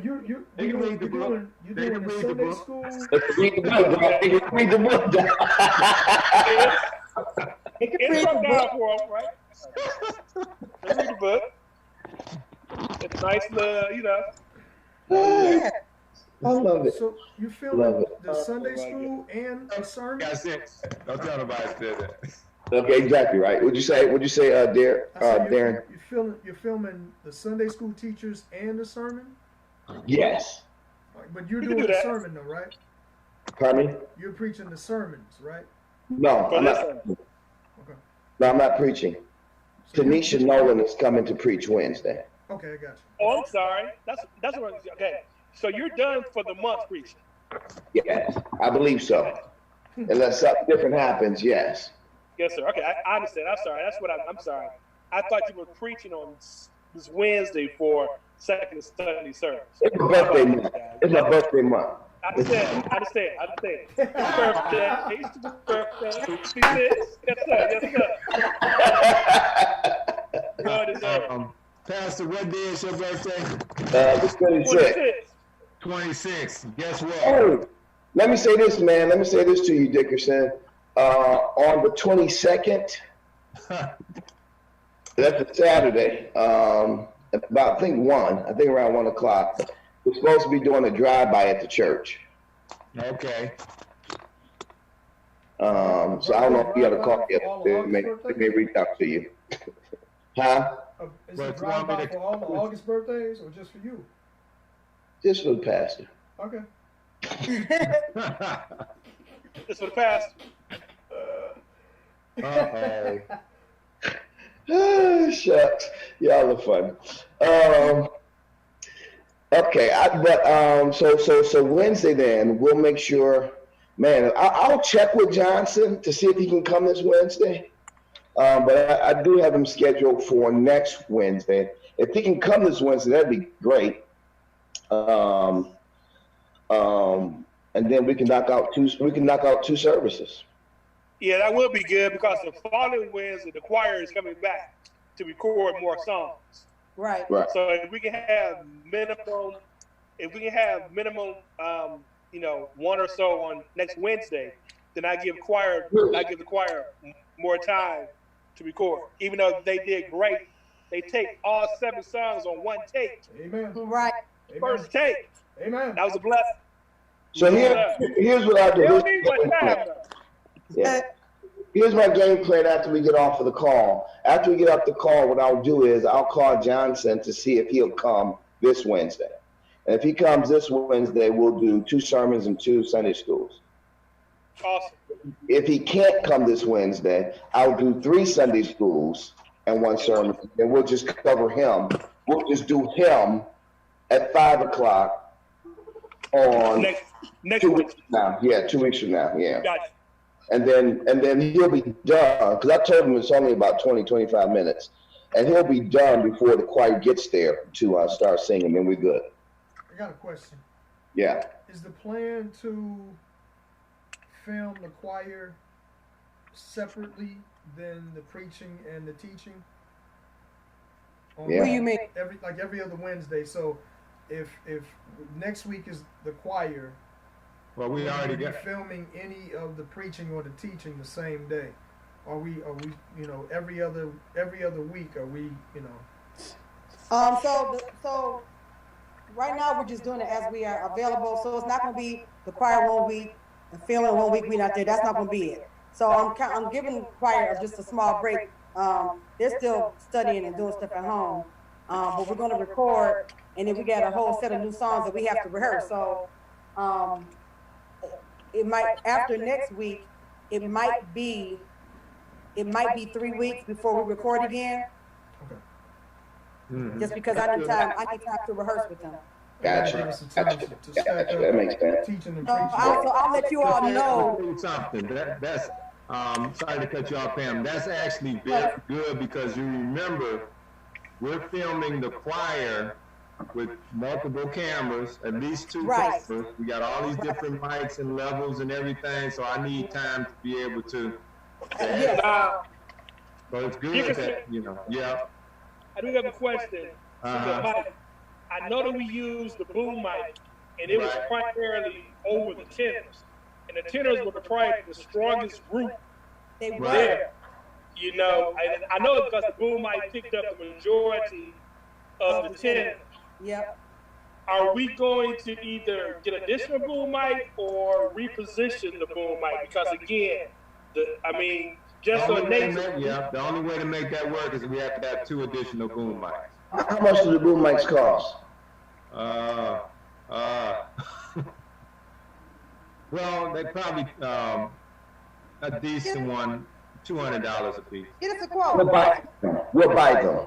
you're doing the Sunday school. They can read the book. It's come down for us, right? Let's read the book. It's nice, I love it. So you filming the Sunday school and a sermon? That's it. Don't tell nobody I said that. Okay, exactly right. What'd you say, Darren? You're filming the Sunday school teachers and the sermon? Yes. But you're doing the sermon though, right? Pardon me? You're preaching the sermons, right? No, I'm not. Okay. No, I'm not preaching. So Tanisha Nolan is coming to preach Wednesday. Okay, I got you. Oh, I'm sorry. That's what. Okay. So you're done for the month preaching. Yes, I believe so. Unless something different happens, yes. Yes, sir. Okay, I understand. I'm sorry. That's what I'm sorry. I thought you were preaching on this Wednesday for second Sunday service. It's my birthday month. It's my birthday month. I understand. Birthday. Birthday. Yes, sir. Pastor, what day is your birthday? The 26th. 26. Guess what? Oh, let me say this, man. Let me say this to you, Dickerson. On the 22nd, that's a Saturday. About I think around 1 o'clock. We're supposed to be doing a drive-by at the church. Okay. So I don't know if you got a call yet. They may reach out to you. Huh? Is it drive-by for all the August birthdays or just for you? Just for the pastor. Okay. Just for the pastor. Oh, shucks. Y'all are fun. Okay, so Wednesday then, we'll make sure, man, I'll check with Johnson to see if he can come this Wednesday. But I do have him scheduled for next Wednesday. If he can come this Wednesday, that'd be great. And then we can knock out 2 services. Yeah, that will be good because the following Wednesday the choir is coming back to record more songs. Right. So if we can have minimum, 1 or so on next Wednesday, then I give the choir more time to record. Even though they did great, they take all 7 songs on 1 take. Amen. Right. First take. Amen. That was a blessing. So here's what I do. They don't need much time though. Yeah. Here's my game plan after we get off of the call. After we get off the call, what I'll do is I'll call Johnson to see if he'll come this Wednesday. And if he comes this Wednesday, we'll do 2 sermons and 2 Sunday schools. Awesome. If he can't come this Wednesday, I'll do 3 Sunday schools and one sermon, and we'll just cover him. We'll just do him at 5 o'clock on Next 2 week. weeks from now. Yeah, 2 weeks from now. Yeah. Gotcha. And then he'll be done, because I told him it's only about 20, 25 minutes. And he'll be done before the choir gets there to start singing, and we're good. I got a question. Yeah. Is the plan to film the choir separately than the preaching and the teaching? Yeah. What do you mean? Every other Wednesday. So if next week is the choir, Well, we already will we be got. filming any of the preaching or the teaching the same day? Are we every other week? Are we So right now we're just doing it as we are available. So it's not going to be the choir 1 week, the filming 1 week, we not there. That's not going to be it. So I'm giving the choir just a small break. They're still studying and doing stuff at home, but we're going to record, and then we got a whole set of new songs that we have to rehearse. So it might, after next week, it might be 3 weeks before we record again, Mhm. just because I need time to rehearse with them. Gotcha. give us a time Gotcha. to stack up That makes sense. teaching and So preaching? I'll let you all I'll know. tell you something. That's sorry to cut you off, Pam. That's actually very good, because you remember we're filming the choir with multiple cameras, at least 2 Right. cameras. We got all these different mics and levels and everything, so I need time to be able to. Yes. So it's good that, yeah. I do have a question. Uh-huh. Mike, I know that we used the boom mic, and it was Right. primarily over the tenors. And the tenors were probably the strongest group They were. there. I know because the boom mic picked up the majority of the tenors. Yep. Are we going to either get additional boom mic or reposition the boom mic? Because again, just The so only way to nature. make- the only way to make that work is we have to have 2 additional boom mics. How much do the boom mics cost? Well, they probably, a decent one, $200 a piece. Get us a We'll quote. buy them. We'll buy them.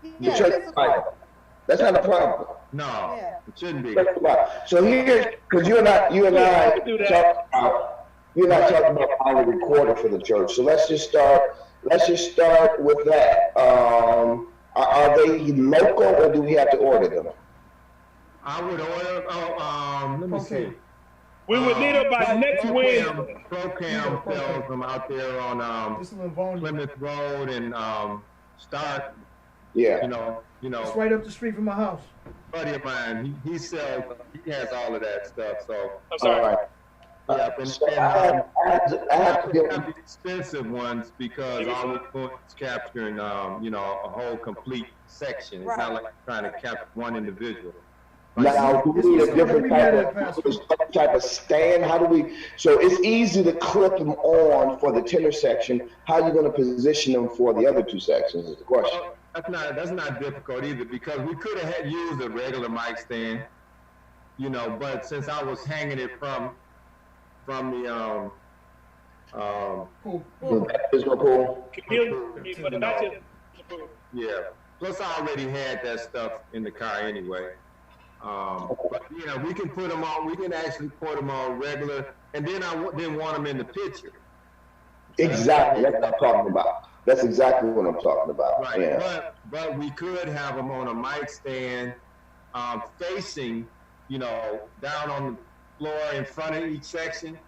The Yeah, church get us will a buy them. quote. That's not a problem. No, Yeah. it shouldn't be. So here, because you and I do that. you're not talking about buying a recorder for the church. So let's just start with that. Are they local, or do we have to order them? I would order, let me see. We would need it by next Wednesday. Procam sells them out there on, This is Livonia. Plymouth Road and, Stark, Yeah. It's right up the street from my house. buddy of mine, he sells, he has all of that stuff, so. I'm All sorry. right. Yeah, and, So I have to get. have the expensive ones, because all we're doing is capturing, a whole complete section. It's not like trying to capture one individual. Now, do we need a different type of stand? How do we, so it's easy to clip them on for the tenor section. How are you gonna position them for the other 2 sections is the question. That's not difficult either, because we could have used a regular mic stand, but since I was hanging it from the, Cool. Is no cool? But not just yeah. Plus, I already had that stuff in the car anyway. But we can put them on. We can actually put them on regular, and then I didn't want them in the picture. Exactly, that's what I'm talking about. That's exactly what I'm talking about. Right. Yeah. But we could have them on a mic stand, facing, down on the floor in front of each section,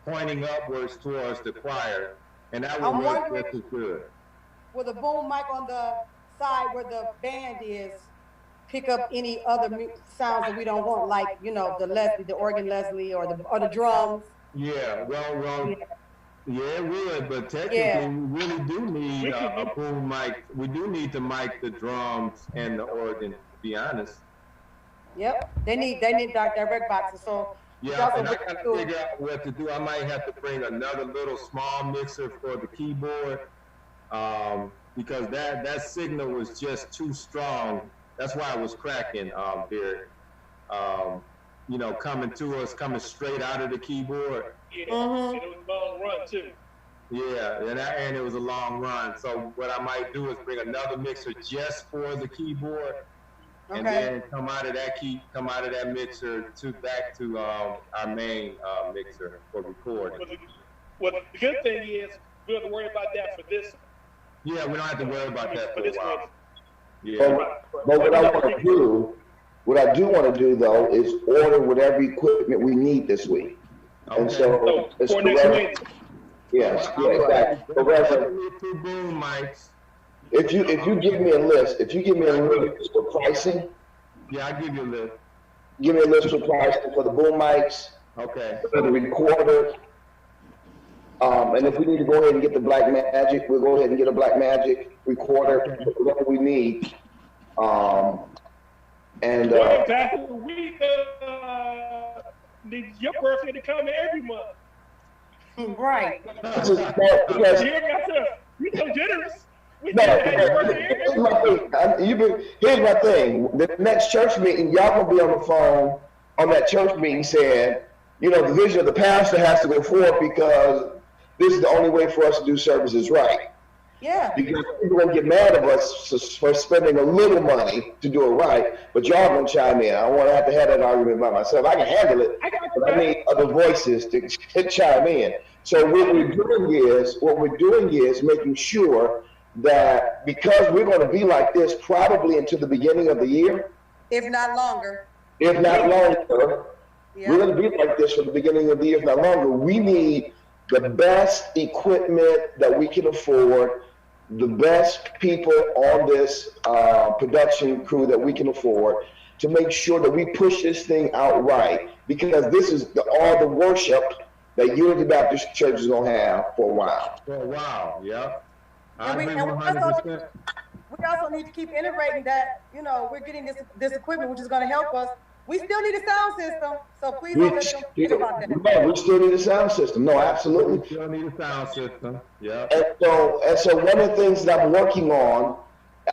pointing upwards towards the choir, and that would I'm work wondering- just as good. With a boom mic on the side where the band is, pick up any other sounds that we don't want, like, the Leslie, the organ Leslie, or the drums. Yeah. Well. Yeah, it would, but technically, Yeah. we really do need a boom mic. We do need to mic the drums and the organ, to be honest. Yep. They need direct boxes. So Yeah, and I gotta figure out what to do. I might have to bring another little small mixer for the keyboard, because that signal was just too strong. That's why it was cracking, Derek. Coming to us, coming straight out of the keyboard. and it was a long run too. Yeah, and it was a long run. So what I might do is bring another mixer just for the keyboard, and Okay. then come out of that mixer back to our main mixer for recording. Well, the good thing is we don't have to worry about that for this. Yeah, we don't have to worry about that for a this while. one. Yeah. But what I want to do, what I do want to do though, is order whatever equipment we need this week. And Okay. so, it's For next correct. week. Yes, yeah, exactly. So, Reverend, Two boom mics. if you give me a list for pricing, Yeah, I'll give you a list. give me a list for pricing for the boom mics, Okay. for the recorder. And if we need to go ahead and get the Black Magic, we'll go ahead and get a Black Magic recorder, whatever we need. And Well, exactly. We need your birthday to come every month. Right. this is because You're so generous. We no, need to have your birthday every here's my thing. Here's my thing. The next church meeting, y'all gonna be on the phone on that church meeting saying, you know, the vision of the pastor has to go forward because this is the only way for us to do services right. Yeah. Because people gonna get mad at us for spending a little money to do it right, but y'all gonna chime in. I don't wanna have to have that argument by myself. I can handle it, but I need other voices to chime in. So what we're doing is making sure that because we're gonna be like this probably until the beginning of the year, If not longer. if not longer, Yeah. we're gonna be like this for the beginning of the year, if not longer. We need the best equipment that we can afford, the best people on this production crew that we can afford to make sure that we push this thing out right, because this is all the worship that Unity Baptist Church is gonna have for a while. For a while, yeah. I And we- agree and we 100%. We also need to keep integrating that, you know, we're getting this equipment, which is gonna help us. We still need a sound system, so please don't let them forget about that. No, we still need a sound system. No, We absolutely. still need a sound system, yeah. And so one of the things that I'm working on,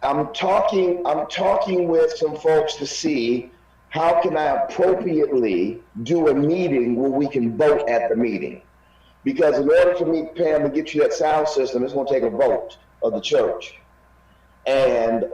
I'm talking with some folks to see how can I appropriately do a meeting where we can vote at the meeting. Because in order for me, Pam, to get you that sound system, it's gonna take a vote of the church. And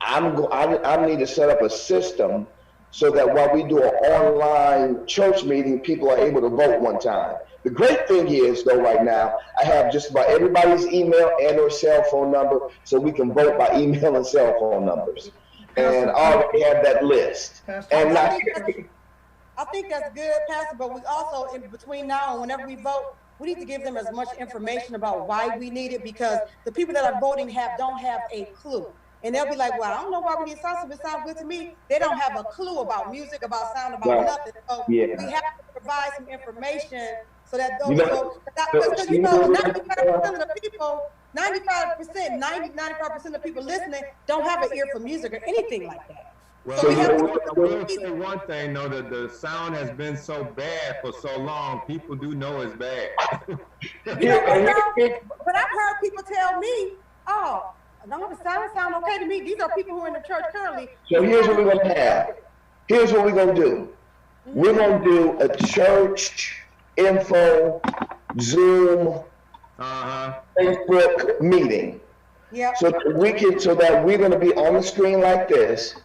I need to set up a system so that while we do an online church meeting, people are able to vote one time. The great thing is, though, right now, I have just about everybody's email and their cell phone number, so we can vote by email and cell phone numbers. And I already have that list. Pastor, And I not, think that's good, Pastor, but we also, in between now and whenever we vote, we need to give them as much information about why we need it, because the people that are voting don't have a clue. And they'll be like, well, I don't know why we need sound system. It sounds good to me. They don't have a clue about music, about sound, about Right. nothing. So Yeah. we have to provide some information so that those, You know, because you know, 95% of the people, 95% of people listening don't have an ear for music or anything like that. Well, So we have I to- will say one thing, though, that the sound has been so bad for so long, people do know it's bad. You know, but I've heard people tell me, oh, no, the sound okay to me. These are people who are in the church currently. so here's what we're gonna have. Here's what we're gonna do. We're gonna do a church info, Zoom, Facebook meeting. Yep. So that we're gonna be on the screen like this,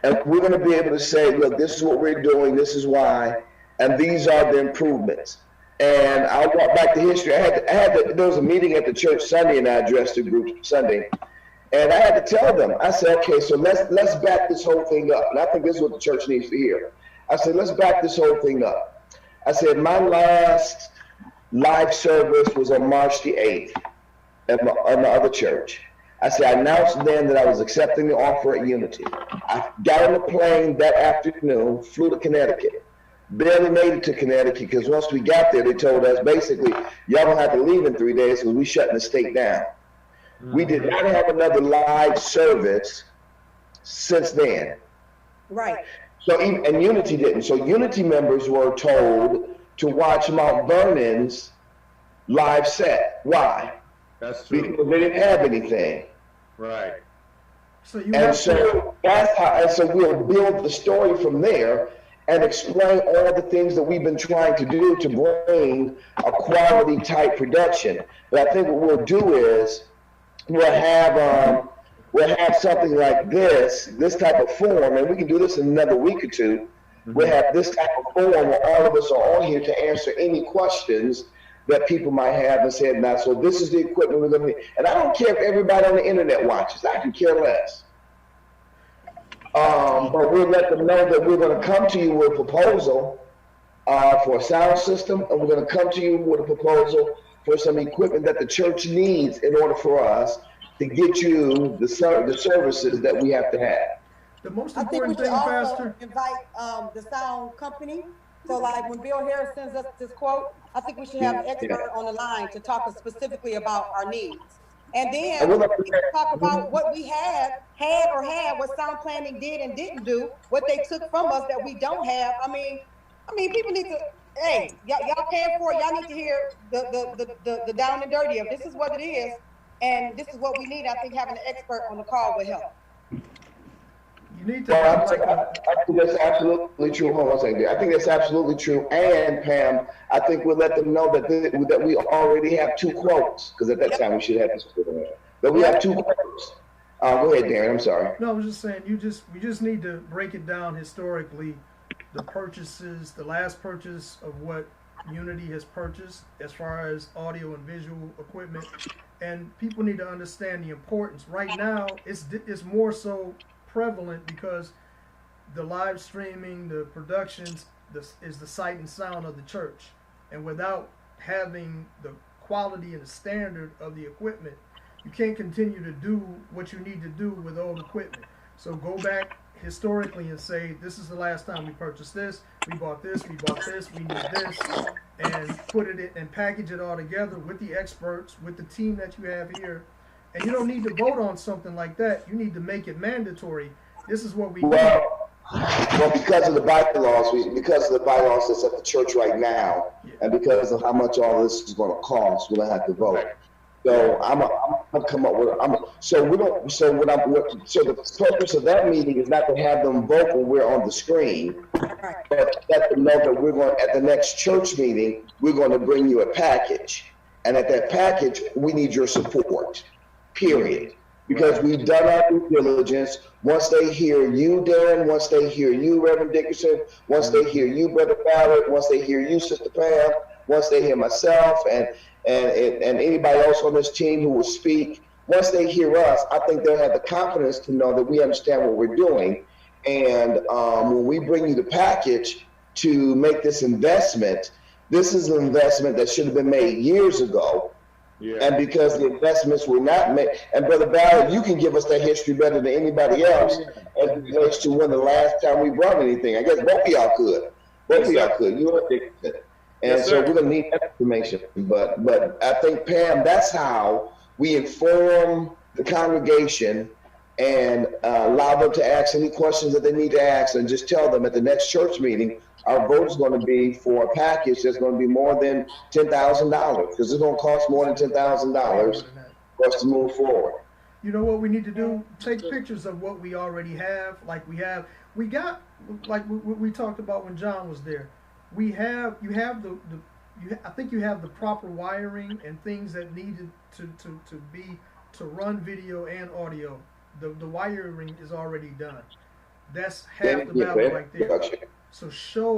and we're gonna be able to say, look, this is what we're doing, this is why, and these are the improvements. And I'll walk back to history. There was a meeting at the church Sunday, and I addressed the group Sunday. And I had to tell them, I said, okay, so let's back this whole thing up. And I think this is what the church needs to hear. I said, let's back this whole thing up. I said, my last live service was on March the 8th at my other church. I said, I announced then that I was accepting the offer at Unity. I got on the plane that afternoon, flew to Connecticut. Barely made it to Connecticut because once we got there, they told us basically, y'all don't have to leave in 3 days because we're shutting the state down. We did not have another live service since then. Right. So and Unity didn't. So Unity members were told to watch Mount Vernon's live set. Why? That's true. Because they didn't have anything. Right. so you And have so that's how. And so we'll build the story from there. and explain all the things that we've been trying to do to bring a quality type production. But I think what we'll do is we'll have something like this type of form, and we can do this in another week or two. We'll have this type of form where all of us are on here to answer any questions that people might have and say, now, so this is the equipment we're going to need. And I don't care if everybody on the internet watches. I can care less. But we'll let them know that we're going to come to you with a proposal for a sound system, and we're going to come to you with a proposal for some equipment that the church needs in order for us to get you the services that we have to have. The most I think we important should thing, also Pastor. invite the sound company. So like when Bill Harris sends us this quote, I think we should have an expert on the line to talk specifically about our needs. And then we can talk about what we had, what sound planning did and didn't do, what they took from us that we don't have. I mean, people need to, hey, y'all paying for it. Y'all need to hear the down and dirty of this is what it is, and this is what we need. I think having an expert on the call would help. You need to Well, have like I think that's absolutely true. Hold on a second. I think that's absolutely true. And Pam, I think we'll let them know that we already have 2 quotes, because at that time we should have this. But we have 2 quotes. Go ahead, Darren. I'm sorry. No, I was just saying, we just need to break it down historically, the purchases, the last purchase of what Unity has purchased as far as audio and visual equipment, and people need to understand the importance. Right now, it's more so prevalent because the live streaming, the productions, is the sight and sound of the church, and without having the quality and the standard of the equipment, you can't continue to do what you need to do with old equipment. So go back historically and say, this is the last time we purchased this, we bought this, we need this, and put it in and package it all together with the experts, with the team that you have here. And you don't need to vote on something like that. You need to make it mandatory. This is what we do. Well, because of the bylaws that's at the church right now, and because of how much all this is going to cost, we're going to have to vote. So I'm gonna come up with. So the purpose of that meeting is not to have them vote when we're on the screen, but let them know that we're going at the next church meeting. We're going to bring you a package, and at that package, we need your support. Period. Because we've done our due diligence. Once they hear you, Darren, once they hear you, Reverend Dickerson, once they hear you, Brother Ballard, once they hear you, Sister Pam, once they hear myself and anybody else on this team who will speak, once they hear us, I think they'll have the confidence to know that we understand what we're doing. And when we bring you the package to make this investment, this is an investment that should have been made years ago. Yeah. And because the investments were not made, and Brother Ballard, you can give us that history better than anybody else as it relates to when the last time we brought anything. I guess both of y'all could. Both of y'all could. You and Dickerson. And so we're going to need that information. But I think, Pam, that's how we inform the congregation and allow them to ask any questions that they need to ask, and just tell them at the next church meeting, our vote is going to be for a package that's going to be more than $10,000, because it's going to cost more than $10,000 for us to move forward. You know what we need to do? Take pictures of what we already have. Like we talked about when John was there. I think you have the proper wiring and things that needed to run video and audio. The wiring is already done. That's half the battle right there. So show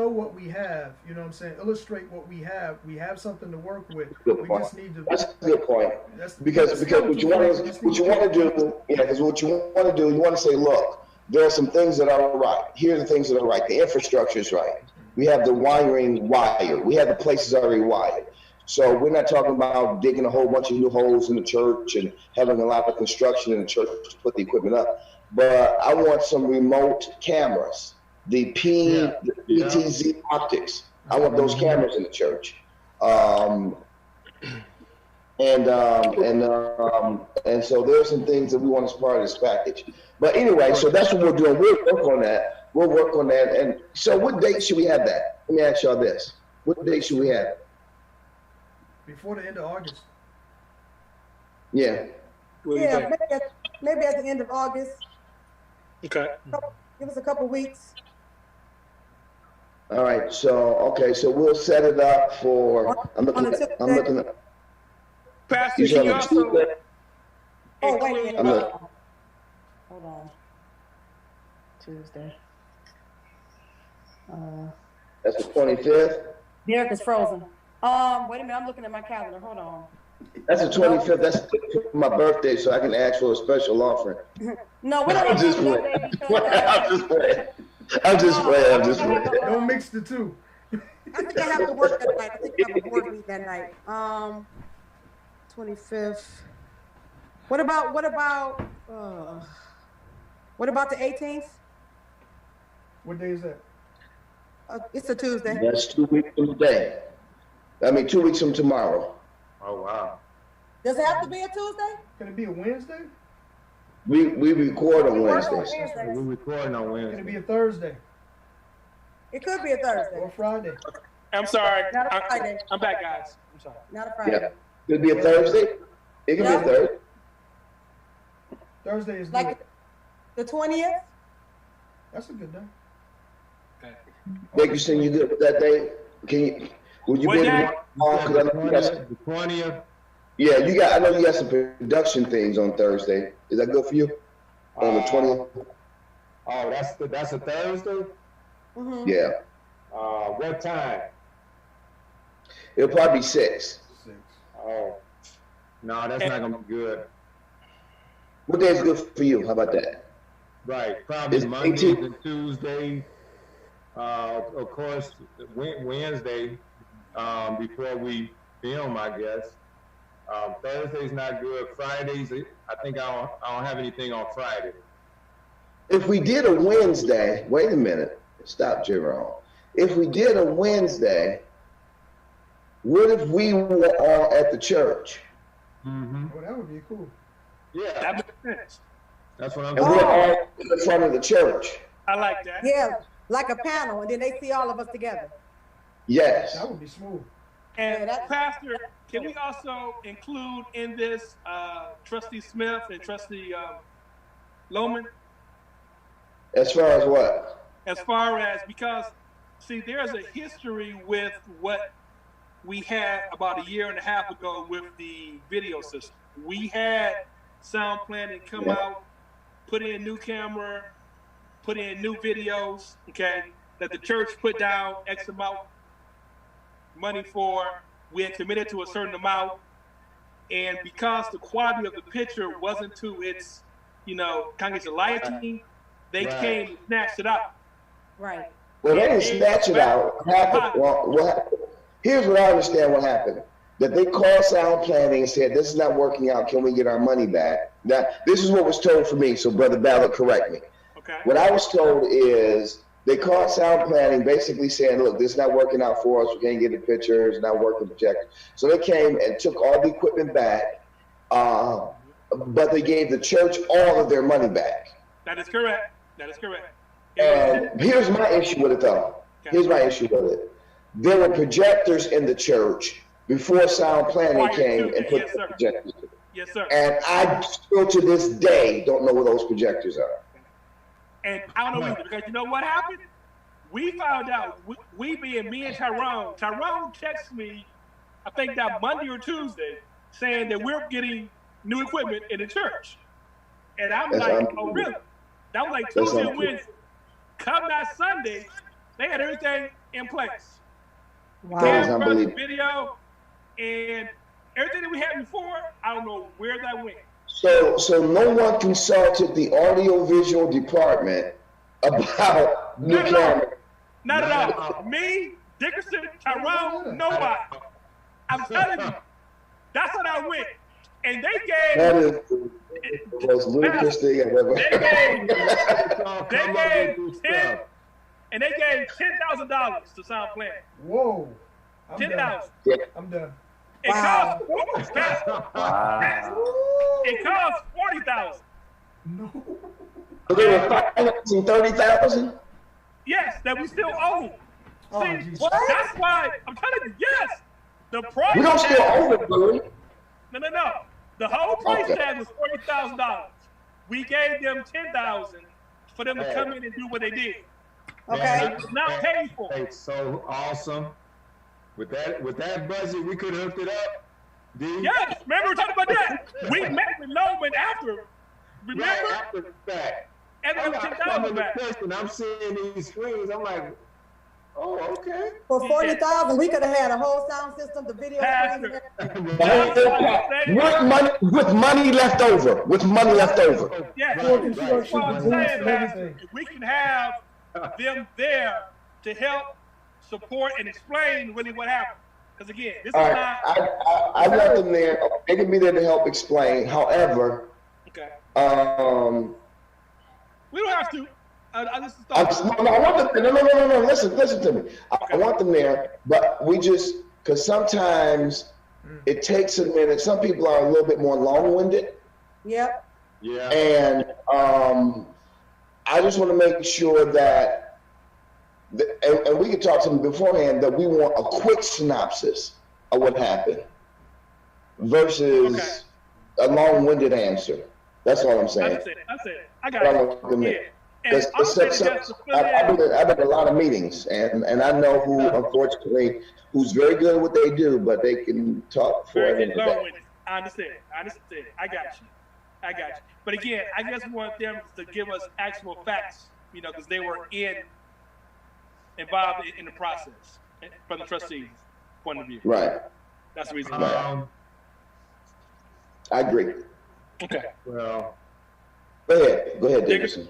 what we have. You know what I'm saying? Illustrate what we have. We have something to work with. Just need to. That's a good point. Because what you want to do, because what you want to do, you want to say, look, there are some things that are right. Here are the things that are right. The infrastructure is right. We have the wiring wired. We have the places already wired. So we're not talking about digging a whole bunch of new holes in the church and having a lot of construction in the church to put the equipment up. But I want some remote cameras, the PTZ optics. I want those cameras in the church. And so there's some things that we want as part of this package. But anyway, so that's what we're doing. We'll work on that. And so what date should we have that? Let me ask y'all this. What date should we have it? Before the end of August. Yeah. Yeah, maybe at the end of August. Okay. Give us a couple weeks. All right, so, okay, so we'll set it up for, I'm On looking, the I'm looking at, Pastor, you can said you on also Tuesday? Oh, wait a include, minute. I'm not- Hold on. Tuesday. That's the 25th? Derek is frozen. Wait a minute, I'm looking at my calendar. Hold on. That's the 25th, that's my birthday, so I can ask for a special offering. No, we don't I'm have just to do that playing. day because I'm just playing. I'm just playing, I'm just playing. Don't mix the two. I think I have to work that night. I think I have a board meeting that night. 25th. What about the 18th? What day is that? It's a Tuesday. That's 2 weeks from today. I mean, 2 weeks from tomorrow. Oh, wow. Does it have to be a Tuesday? Can it be a Wednesday? We record on We work on Wednesdays. We're Wednesdays. recording on Can it Wednesday. be a Thursday It could be a Thursday, or Friday? I'm sorry. Not a Friday. I'm back, guys. I'm sorry. not a Yeah. Friday. Could be a Thursday. It could be a Yeah. Thursday. Thursday is good. Like the 20th? That's a good day. Dickerson, you good with that day? Can you, would you What be able day? to? Cause I know you got some- The 20th. Yeah, I know you got some production things on Thursday. Is that good for you? On the 20th? Oh, that's a Thursday? Mm-hmm. Yeah. What time? It'll probably be 6. 6. Oh, no, that's not gonna be good. What day is good for you? How about that? Right, probably It's Mondays 18. and Tuesdays. Of course, Wednesday, before we film, I guess. Thursday's not good. Fridays, I think I don't have anything on Friday. If we did a Wednesday, wait a minute. Stop, Jerome. If we did a Wednesday, what if we were all at the church? Mm-hmm. Oh, that would be cool. Yeah, That makes sense. that's what I'm And saying. we're all in front of the church? I like that. Yeah, like a panel, and then they see all of us together. Yes. That would be smooth. And Yeah, that's- Pastor, can we also include in this Trustee Smith and Trustee Loman? As far as what? As far as, because, see, there's a history with what we had about a year and a half ago with the video system. We had sound planning come Yeah. out, put in new camera, put in new videos, okay, that the church put down X amount money for. We had committed to a certain amount. And because the quality of the picture wasn't to its, congregation liking, they Right. came and snatched it out. Right. Well, they didn't snatch it out. What happened? Well, what happened? Here's what I understand what happened. That they called sound planning and said, this is not working out. Can we get our money back? Now, this is what was told for me. So Brother Ballard, correct me. Okay. What I was told is they called sound planning basically saying, look, this is not working out for us. We can't get the pictures, not working the projector. So they came and took all the equipment back, but they gave the church all of their money back. That is correct. That is correct. And here's my issue with it, though. Here's my issue with it. There were projectors in the church before sound planning came and put Yes, the sir. projectors. Yes, sir. And I still to this day don't know where those projectors are. And I don't know either, because you know what happened? We found out, we being me and Tyrone texted me, I think that Monday or Tuesday, saying that we're getting new equipment in the church. And I'm That's like, oh, unbelievable. really? That was like That's Tuesday and unbelievable. Wednesday. Come that Sunday, they had everything in place. Wow. That is Camera, unbelievable. video, and everything that we had before, I don't know where that went. So no one consulted the audiovisual department about new Not at all. camera. Not at Not all. at all. Me, Dickerson, Tyrone, nobody. I'm telling you, that's how that went. And they gave, That is the most ludicrous thing I've ever they gave, Y'all they come up gave with this 10, stuff. and they gave $10,000 to sound plan. Whoa. I'm done. 10,000. I'm done. It Wow. cost, it cost 40,000. No. So they were financing 30,000. Yes, that we still own. Oh, See, geez. that's why I'm telling you. Yes, the price. We don't still tag- own it, do we? No. The whole price Okay. tag was $40,000. We gave them $10,000 for them to come in and do what they did. Okay? It's not paid for. Hey, so awesome. With that budget, we could have hooked it up. D? Yes, remember we talked about that. We met with Loman after. Remember? Right after the fact. And I'm then not $10 coming to back. question. I'm seeing these screens. I'm like, oh, okay. For 40,000, we could have had a whole sound system, the video screens and everything. With money left over. With money left over. Yes. Right, That's what I'm right. saying, Pastor. If we can have them there to help support and explain really what happened. Because again, this All is right, not I let them there. They can be there to help explain. However, okay. we don't have to. I just I thought. want them. No. Listen to me. I want them there, but we just because sometimes it takes a minute. Some people are a little bit more long-winded, Yep. Yeah. and I just want to make sure that. And we can talk to them beforehand that we want a quick synopsis of what happened versus a long-winded answer. That's all I'm saying. That's it. I got it. Yeah. And Because I'm saying just to fill I've in. been a lot of meetings, and I know who, unfortunately, who's very good at what they do, but they can talk for Very it. low with it. I understand. I got you. But again, I guess we want them to give us actual facts, because they were involved in the process from the trustees' point of view. Right. That's the reason why. I agree. Okay. Well, Go ahead, Dickerson.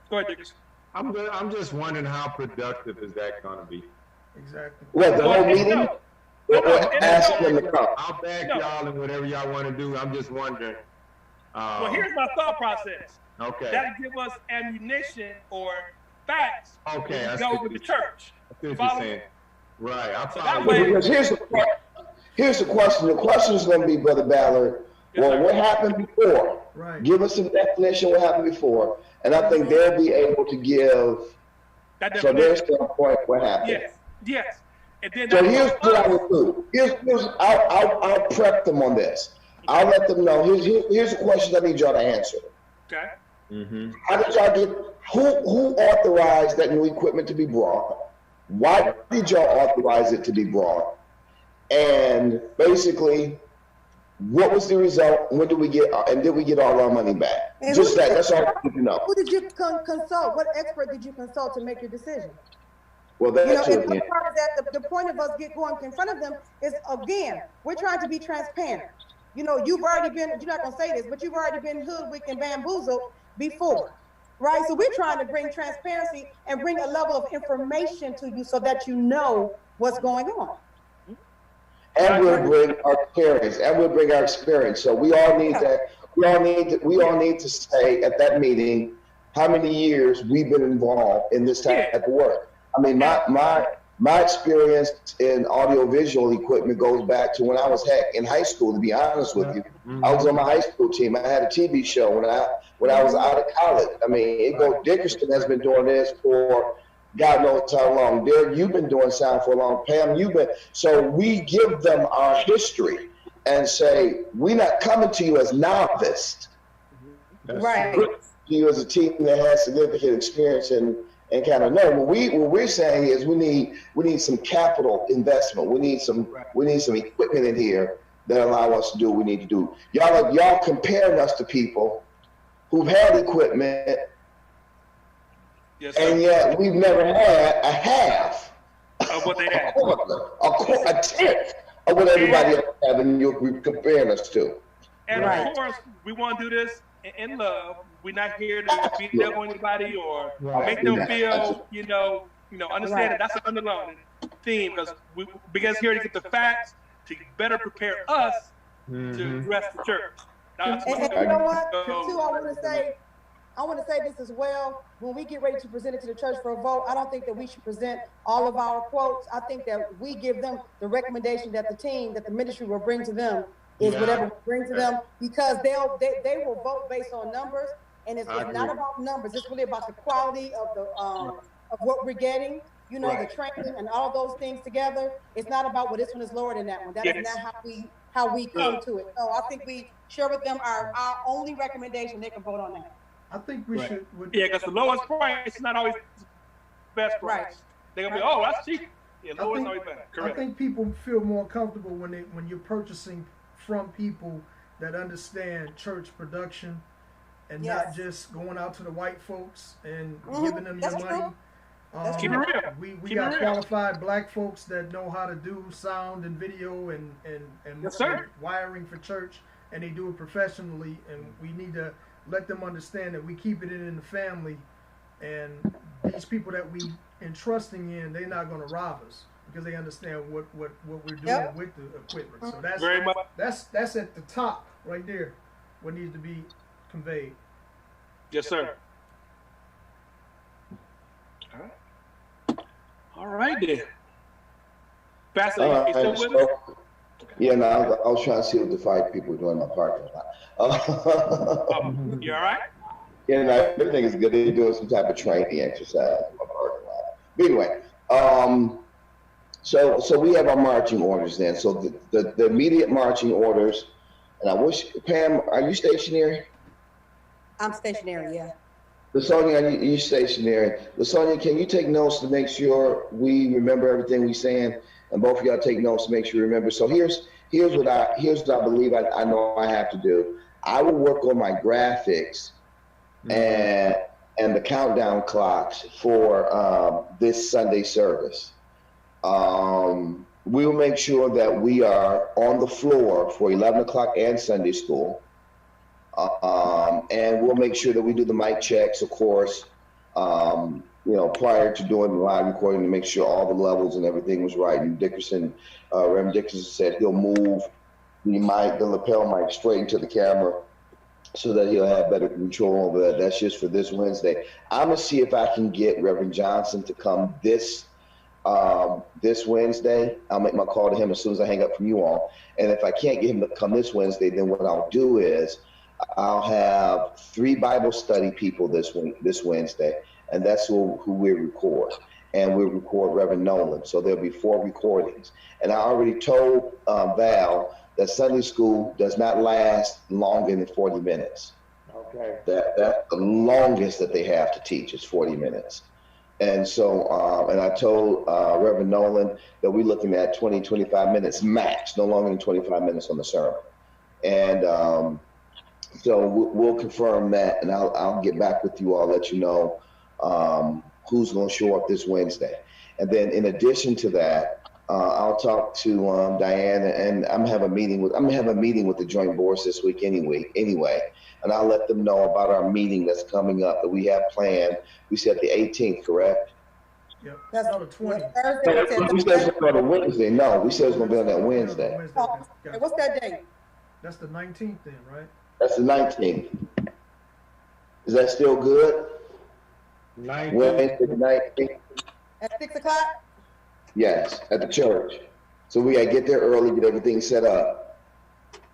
Go ahead, Dickerson. I'm just wondering how productive is that going to be? Exactly. What, the whole meeting? Or asking them to come? I'll back y'all in whatever y'all want to do. I'm just wondering. Well, here's my thought process. Okay. That'll give us ammunition or facts Okay, I to see go what with the you- church. I see what Follow? you're saying. Right. I So that probably way- Because here's the question. The question is going to be, Brother Ballard, Yes, well, sir. what happened before? Right. Give us some definition of what happened before, and I think they'll be able to give, That from their definition. standpoint, what happened. Yes. And then So that here's goes what I up. will do. I'll prep them on this. I'll let them know. Here's the question I need y'all to answer. Okay. Mm-hmm. How did y'all get? Who authorized that new equipment to be brought? Why did y'all authorize it to be brought? And basically, what was the result? When did we get? And did we get all our money back? And Just who- that. That's all I need to know. Who did you consult? What expert did you consult to make your decision? Well, You know, that's and it. one part of that, the point of us going in front of them is, again, we're trying to be transparent. You've already been, you're not gonna say this, but you've already been hoodwinked and bamboozled before, right? So we're trying to bring transparency and bring a level of information to you so that you know what's going on. And we'll bring our experience. So we all need to say at that meeting how many years we've been involved in this type of work. I mean, my experience in audiovisual equipment goes back to when I was in high school, to be honest with you. I was on my high school team. I had a TV show when I was out of college. I mean, Dickerson has been doing this for God knows how long. Derek, you've been doing sound for a long time. Pam, so we give them our history and say, we're not coming to you as novice. Right. To you as a team that has significant experience and kind of know. What we're saying is we need some capital investment. We need some equipment in here that allow us to do what we need to do. Y'all comparing us to people who've had equipment. Yes, And yet we've never had a half of what they have. a tenth of what everybody else have, and you're comparing us to. And Right. of course, we want to do this in love. We're not here to beat up on anybody or make them feel, understand that that's an underlying theme because we're here to get the facts to better prepare us to address the church. And you know what, too, I want to say this as well. When we get ready to present it to the church for a vote, I don't think that we should present all of our quotes. I think that we give them the recommendation that the ministry will bring to them is whatever we bring to them, because they will vote based on numbers, and it's not about numbers. It's really about the quality of of what we're getting. The training and all those things together. It's not about, well, this one is lower than that one. That is not how we come to it. So I think we share with them our only recommendation. They can vote on that. I think we should. because the lowest price is not always best price. Right. They're gonna be, oh, that's cheap. Yeah, I lower is think- always better. I Correct. think people feel more comfortable when you're purchasing from people that understand church production and not Yes. just going out to the white folks and Mhm. giving them That's the money. true. That's Keep it true. real. We Keep it got real. qualified black folks that know how to do sound and video and Yes, sir. and wiring for church, and they do it professionally. And we need to let them understand that we keep it in the family, and these people that we entrusting in, they're not going to rob us because they understand what we're doing Yep. with the equipment. So that's Very much. that's at the top right there, what needs to be conveyed. Yes, sir. All right. All right then. Pastor, All you still right, with us? so- yeah, no, I was trying to see what the fight people were doing in my parking lot. Oh, you all right? Yeah, no, everything is good. They're doing some type of training exercise in my parking lot. But anyway, so we have our marching orders then. So the immediate marching orders, and I wish, Pam, are you stationary? I'm stationary, yeah. LaSonia, are you stationary? LaSonia, can you take notes to make sure we remember everything we're saying? And both of y'all take notes to make sure you remember. So here's what I believe I know I have to do. I will work on my graphics and the countdown clocks for this Sunday service. We will make sure that we are on the floor for 11 o'clock and Sunday school. And we'll make sure that we do the mic checks, of course, prior to doing the live recording to make sure all the levels and everything was right. And Reverend Dickerson said he'll move the lapel mic straight into the camera so that he'll have better control over that. That's just for this Wednesday. I'm gonna see if I can get Reverend Johnson to come this Wednesday. I'll make my call to him as soon as I hang up from you all. And if I can't get him to come this Wednesday, then what I'll do is I'll have 3 Bible study people this Wednesday, and that's who we record. And we'll record Reverend Nolan. So there'll be 4 recordings. And I already told Val that Sunday school does not last longer than 40 minutes. Okay. That's the longest that they have to teach is 40 minutes. And so, and I told Reverend Nolan that we're looking at 20, 25 minutes max, no longer than 25 minutes on the sermon. And so we'll confirm that, and I'll get back with you all, let you know who's going to show up this Wednesday. And then in addition to that, I'll talk to Diane, and I'm gonna have a meeting with the joint boards this week anyway, and I'll let them know about our meeting that's coming up that we have planned. We said the 18th, correct? Yep. That's No, the 20th. Thursday. We said it's going to be on Wednesday. No, we said it's going to be on that Wednesday. Wednesday. Okay, what's that date? That's the 19th then, right? That's the 19th. Is that still good? Wednesday the 19th? At 6 o'clock? Yes, at the church. So we gotta get there early, get everything set up.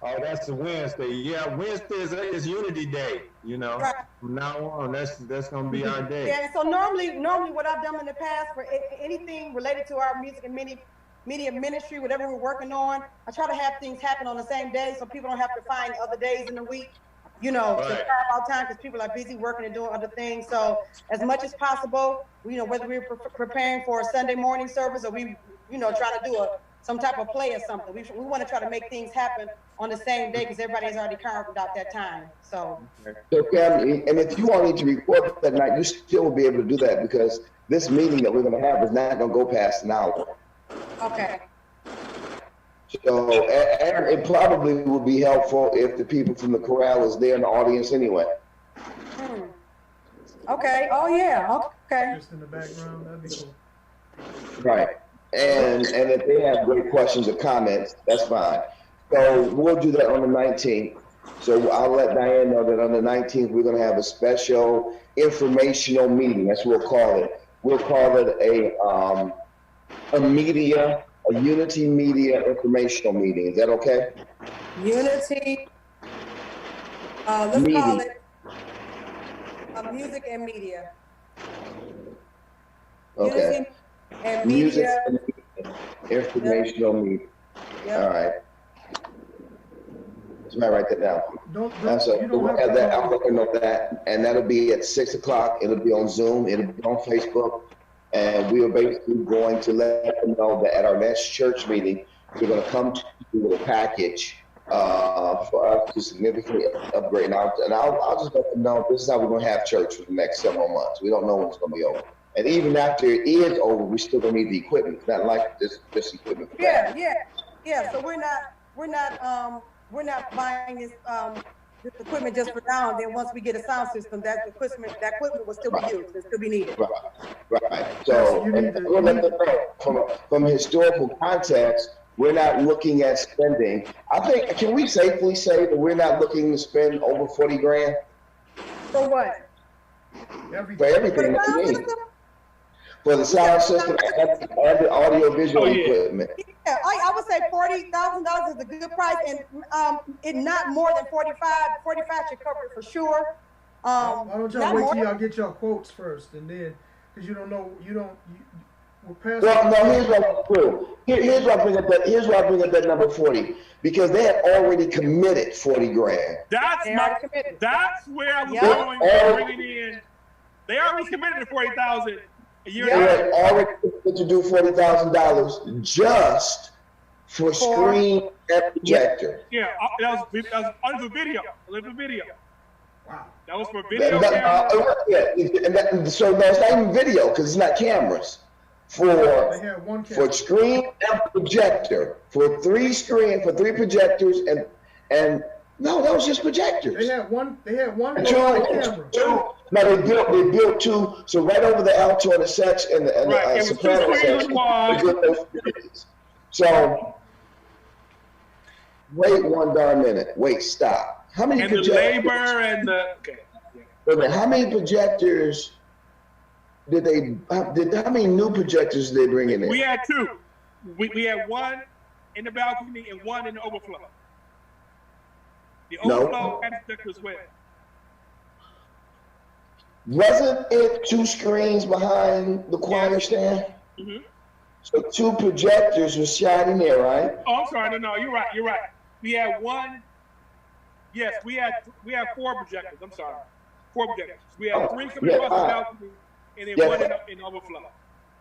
Oh, that's a Wednesday. Yeah, Wednesday is Unity Day. Right. From now on, that's gonna be our day. Yeah, so normally what I've done in the past for anything related to our music and media ministry, whatever we're working on, I try to have things happen on the same day so people don't have to find other days in the week, to carve out time because people are busy working and doing other things. So as much as possible, whether we're preparing for a Sunday morning service or we, trying to do some type of play or something, we want to try to make things happen on the same day because everybody's already carved out that time. So. So Pam, and if you all need to record that night, you still will be able to do that because this meeting that we're gonna have is not gonna go past an hour. Okay. So, and it probably will be helpful if the people from the chorale is there in the audience anyway. Okay. Oh yeah. Okay. Just in the background, that'd be cool. Right. And if they have great questions or comments, that's fine. So we'll do that on the 19th. So I'll let Diane know that on the 19th, we're going to have a special informational meeting. That's what we'll call it. We'll call it a Unity Media informational meeting. Is that okay? Unity. Let's Media. call it music and media. Okay. Unity and Music media. and informational meeting. Yep. All right. Somebody write that down. Don't So you don't we'll have have to that. call- I'm looking at that, and that'll be at 6 o'clock. It'll be on Zoom. It'll be on Facebook, And we are basically going to let them know that at our next church meeting, we're going to come to you with a package for us to significantly upgrade. I'll just let them know this is how we're going to have church for the next several months. We don't know when it's going to be over. And even after it is over, we still going to need the equipment. It's not like this equipment. Yeah. So we're not buying this equipment just for now. And then once we get a sound system, that equipment will still be used. It'll still be needed. Right. So we'll let them know from historical context. We're not looking at spending. I think, can we safely say that we're not looking to spend over 40 grand? For what? For everything that we need. For the sound system and the audio visual equipment. Yeah, I would say $40,000 is a good price, and it not more than 45. 45 should cover it for sure. Why don't y'all wait till y'all get your quotes first, and then, because we're past. Well, no, here's what I do. Here's why I bring up that number 40, because they had already committed 40 grand. That's where I was going to bring it in. They already committed to 40,000 a year ago. They had already committed to do $40,000 just for screen and projector. Yeah, that was under video. Wow. That was for video. So no, it's not even video because it's not cameras. They had one camera. For screen and projector, for three projectors and no, that was just projectors. They had one camera. No, they built two. So right over the alto and the sax and the soprano section. So wait one darn minute. Wait, stop. How many projectors? The labor and the. Okay. Wait a minute, how many projectors? How many new projectors did they bring in there? We had two. We had one in the balcony and one in the overflow. The overflow had a projector as well. Wasn't it two screens behind the choir stand? Mm-hmm. So two projectors were shining there, right? Oh, I'm sorry. No, you're right. We had one. Yes, we had 4 projectors. I'm sorry. 4 projectors. We had 3 coming across the balcony. And then one in overflow.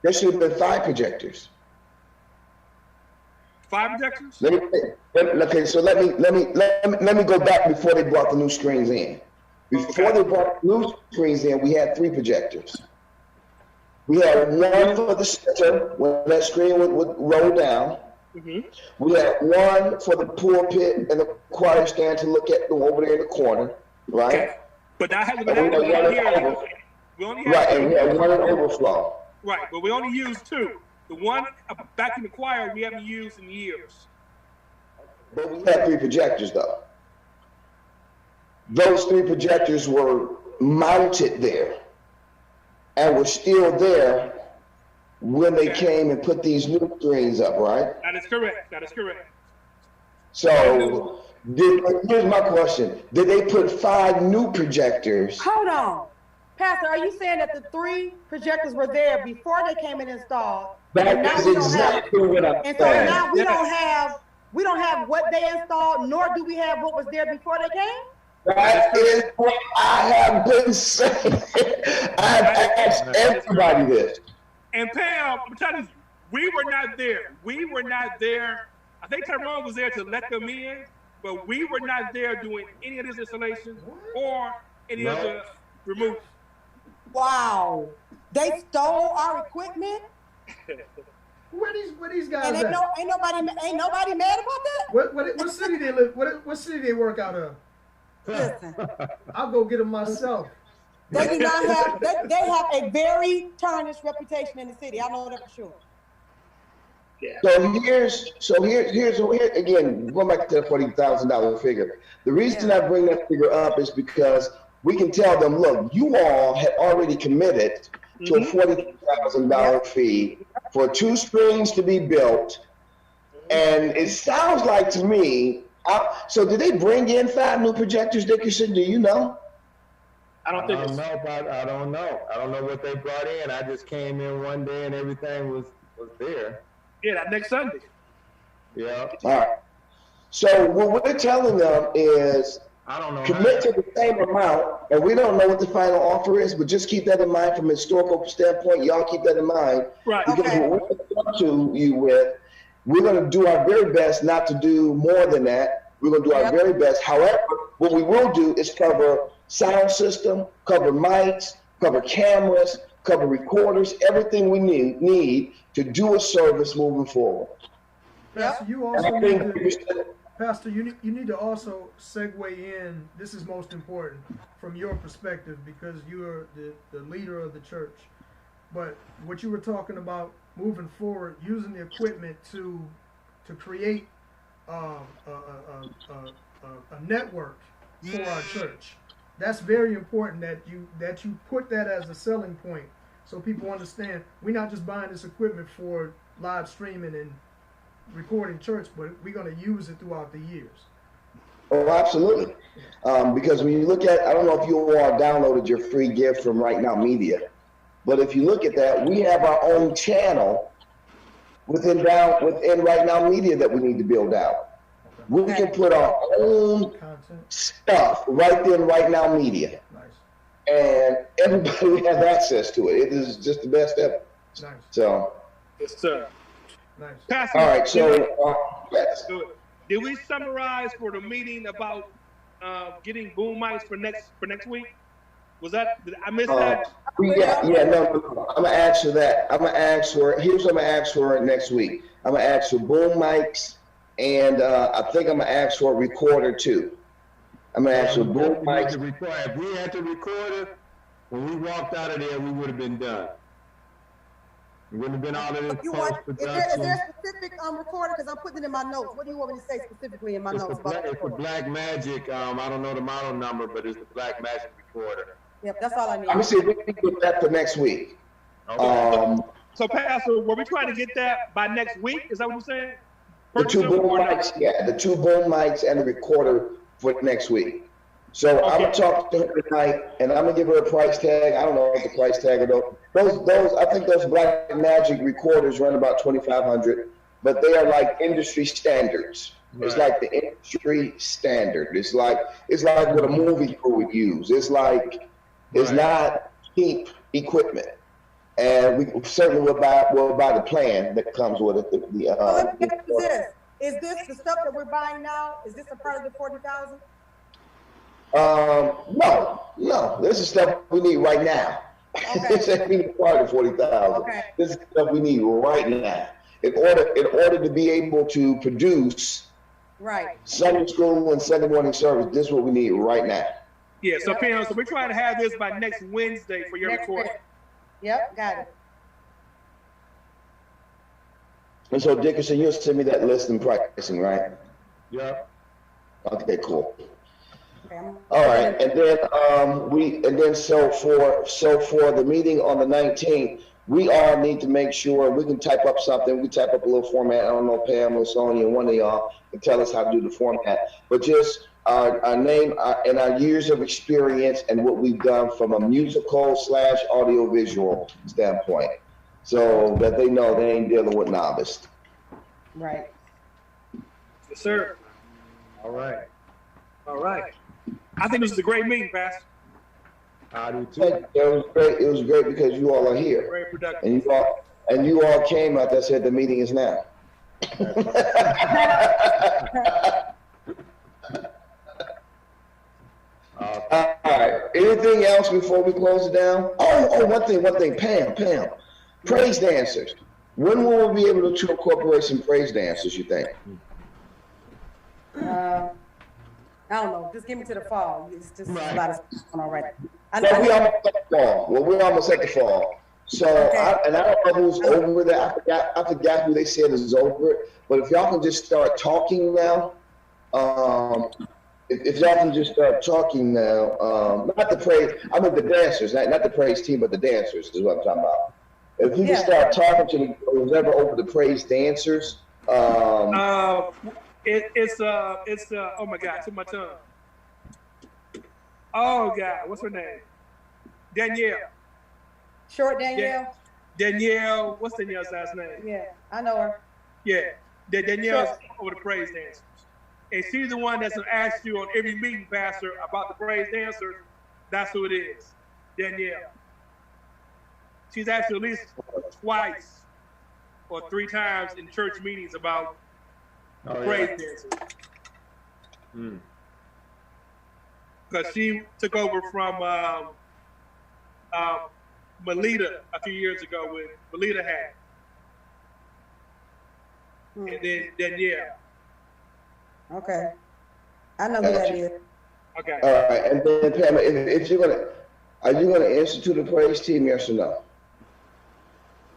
There should have been 5 projectors. 5 projectors? Okay, so let me go back before they brought the new screens in. Before they brought the new screens in, we had 3 projectors. We had one for the center when that screen would roll down. Mm-hmm. We had one for the pulpit and the choir stand to look at over there in the corner, right? Okay. But that hasn't been here. We only had and we had one in overflow. Right, but we only used 2. The one back in the choir we haven't used in years. But we had 3 projectors though. Those 3 projectors were mounted there and were still there when they came and put these new screens up, right? That is correct. So here's my question. Did they put 5 new projectors? Hold on. Pastor, are you saying that the 3 projectors were there before they came and installed? That is exactly what I'm saying. And so now we don't have what they installed, nor do we have what was there before they came? That is what I have been saying. I have asked everybody this. And Pam, I'm telling you, we were not there. I think Tyrone was there to let them in, but we were not there doing any of this installation or any of the removal. Wow. They stole our equipment? Where these guys and at? Ain't nobody mad about that? What city they live? What city they work out of? Listen. I'll go get them myself. They do not have. They have a very tarnished reputation in the city. I know that for sure. Yeah. So here's again, going back to the $40,000 figure. The reason I bring that figure up is because we can tell them, look, you all had already committed to a $40,000 fee for 2 screens to be built. And it sounds like to me, so did they bring in 5 new projectors, Dickerson? Do you know? I don't know. I don't know what they brought in. I just came in one day and everything was there. Yeah, that next Sunday. Yeah. All right. So what we're telling them is I don't know. commit to the same amount, and we don't know what the final offer is, but just keep that in mind from a historical standpoint. Y'all keep that in mind. Right. Because Okay. what we're going to come to you with, we're going to do our very best not to do more than that. We're going to do our Yep. very best. However, what we will do is cover sound system, cover mics, cover cameras, cover recorders, everything we need to do a service moving forward. Pastor, you And also I need think to, Pastor, you need to also segue in. This is most important from your perspective because you are the leader of the church. But what you were talking about moving forward, using the equipment to create a network for our church. That's very important that you put that as a selling point so people understand we're not just buying this equipment for live streaming and recording church, but we're going to use it throughout the years. Oh, absolutely. Because when you look at, I don't know if you all downloaded your free gift from Right Now Media, but if you look at that, we have our own channel within Right Now Media that we need to build out. We can put our own Content, stuff right there in Right Now Media, nice, and everybody has access to it. It is just the best ever. nice, So, Yes, sir. nice. Pastor, all right. So, yes. did we summarize for the meeting about getting boom mics for next week? Was that, did I miss that? No. I'm gonna ask for that. I'm gonna ask for. Here's what I'm gonna ask for next week. I'm gonna ask for boom mics, and I think I'm gonna ask for a recorder too. I'm gonna ask for boom mics. If we had to record it, when we walked out of there, we would have been done. We wouldn't have been out of this You want, is there post-production. a specific recorder? Because I'm putting it in my notes. What do you want me to say specifically in my notes about the It's the recorder? Black Magic. I don't know the model number, but it's the Black Magic recorder. Yep, that's all I need. I'm gonna see if we can get that for next week. Okay. So, Pastor, were we trying to get that by next week? Is that what you're saying? The two Purchase them boom or not? mics, yeah, the two boom mics and the recorder for next week. So I'm gonna talk to her tonight, and I'm gonna give her a price tag. I don't know what the price tag of those. I think those Black Magic recorders run about $2,500, but they are like industry standards. It's Right. like the industry standard. It's like what a movie crew would use. It's Right. not cheap equipment, and we certainly will buy the plan that comes with it. So let me ask you this. Is this the stuff that we're buying now? Is this a part of the 40,000? No. This is stuff we need right now. Okay. This ain't even part of 40,000. Okay. This is stuff we need right now. In order to be able to produce Right. Sunday school and Sunday morning service, this is what we need right now. Yeah, so parents, so we're trying to have this by next Wednesday for your Next recording. week. Yep, got it. And so Dickerson, you'll send me that list and pricing, right? Yeah. Okay, cool. Okay, All right, and then so for the meeting on the 19th, we all need to make sure we can type up something. We type up a little format. I don't know, Pam or Sonia, one of y'all can tell us how to do the format. But just our name and our years of experience and what we've done from a musical / audiovisual standpoint, so that they know they ain't dealing with novice. Right. Yes, sir. All right. All right. I think this is a great meeting, Pastor. I do too. It was great. It was great because you all are here, Very productive. and you all came out that said the meeting is now. All right. Anything else before we close it down? Oh, one thing. Pam. Praise dancers. When will we be able to incorporate some praise dancers, you think? I don't know. Just give me to the fall. It's just a lot of stuff going on right now. Well, we're almost at the fall. We're almost at the fall. So, Okay. I don't know who's over that. I forgot who they said is over it. But if y'all can just start talking now, if y'all can just start talking now, not the praise, I mean the dancers, not the praise team, but the dancers is what I'm talking about. If you can start talking to whoever over the praise dancers, It's oh my God, to my tongue. Oh God, what's her name? Danielle. Short Danielle? Danielle, what's Danielle's last name? Yeah, I know her. Yeah, Danielle's over the praise dancers. and she's the one that's gonna ask you on every meeting, Pastor, about the praise dancers. That's who it is, Danielle. She's asked you at least twice or 3 times in church meetings about the praise dancers. Because she took over from Melita a few years ago when Melita had. And then Danielle. Okay. I know who that is. Okay. All right, and then Pam, if you're gonna, are you gonna institute a praise team, yes or no?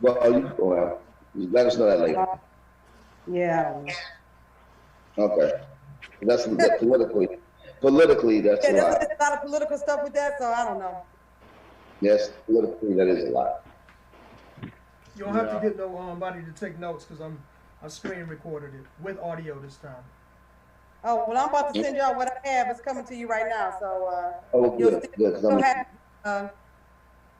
Well, let us know that later. Yeah. Okay. That's politically, that's Yeah, a there's lot. a lot of political stuff with that, so I don't know. Yes, politically, that is a lot. You don't have to get nobody to take notes because I screen recorded it with audio this time. Oh, well, I'm about to send y'all what I have. It's coming to you right now, so, Oh, good, good. 'Cause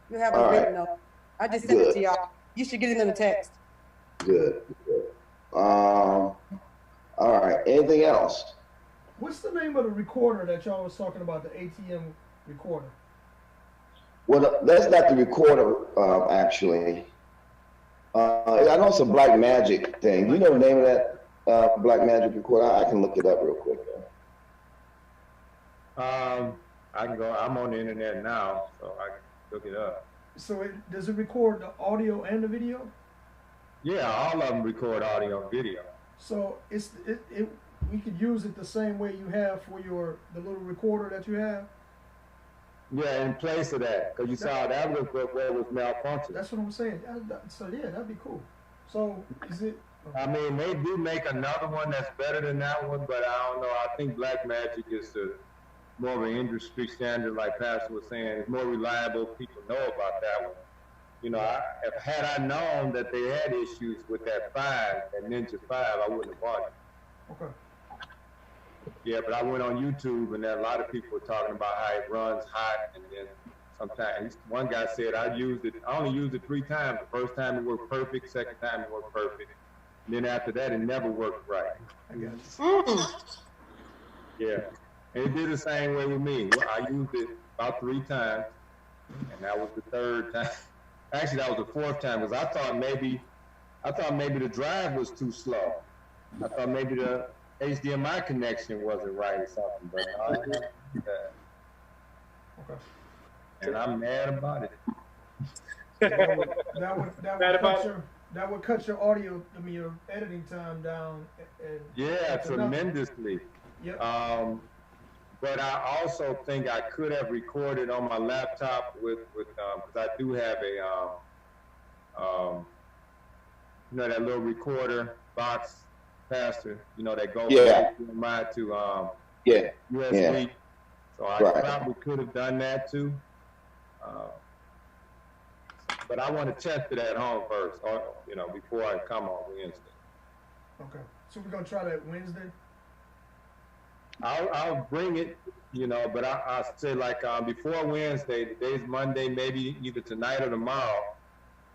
you'll have All a right. written note. I just sent it to y'all. You should get it in the text. Good, good. All right, anything else? What's the name of the recorder that y'all was talking about, the ATM recorder? Well, that's not the recorder, actually. I know it's a Black Magic thing. You know the name of that Black Magic recorder? I can look it up real quick. I can go. I'm on the internet now, so I can look it up. So does it record the audio and the video? Yeah, all of them record audio and video. So we could use it the same way you have for the little recorder that you have. Yeah, in place of that, because you saw that was where it was malfunctioning. That's what I'm saying. So yeah, that'd be cool. So is it? I mean, they do make another one that's better than that one, but I don't know. I think Black Magic is more of an industry standard, like Pastor was saying. It's more reliable. People know about that one. You know, had I known that they had issues with that Ninja 5, I wouldn't have bought it. Okay. Yeah, but I went on YouTube and there a lot of people were talking about how it runs hot, and then sometimes one guy said I only used it 3 times. The first time it worked perfect, second time it worked perfect. And then after that it never worked right. I got you. Yeah. And it did the same way with me. I used it about 3 times, and that was the 3rd time. Actually, that was the 4th time, because I thought maybe the drive was too slow. I thought maybe the HDMI connection wasn't right or something, but Okay. and I'm mad about it. That would cut your audio, your editing time down. And Yeah, tremendously. Yep. But I also think I could have recorded on my laptop with because I do have a that little recorder box, Pastor, that goes from HDMI to Yeah. USB. Yeah. So I probably could have done that too. But I want to test it at home first, before I come on Wednesday. Okay. So we're gonna try that Wednesday. I'll bring it, but I'll say before Wednesday, today's Monday, maybe either tonight or tomorrow,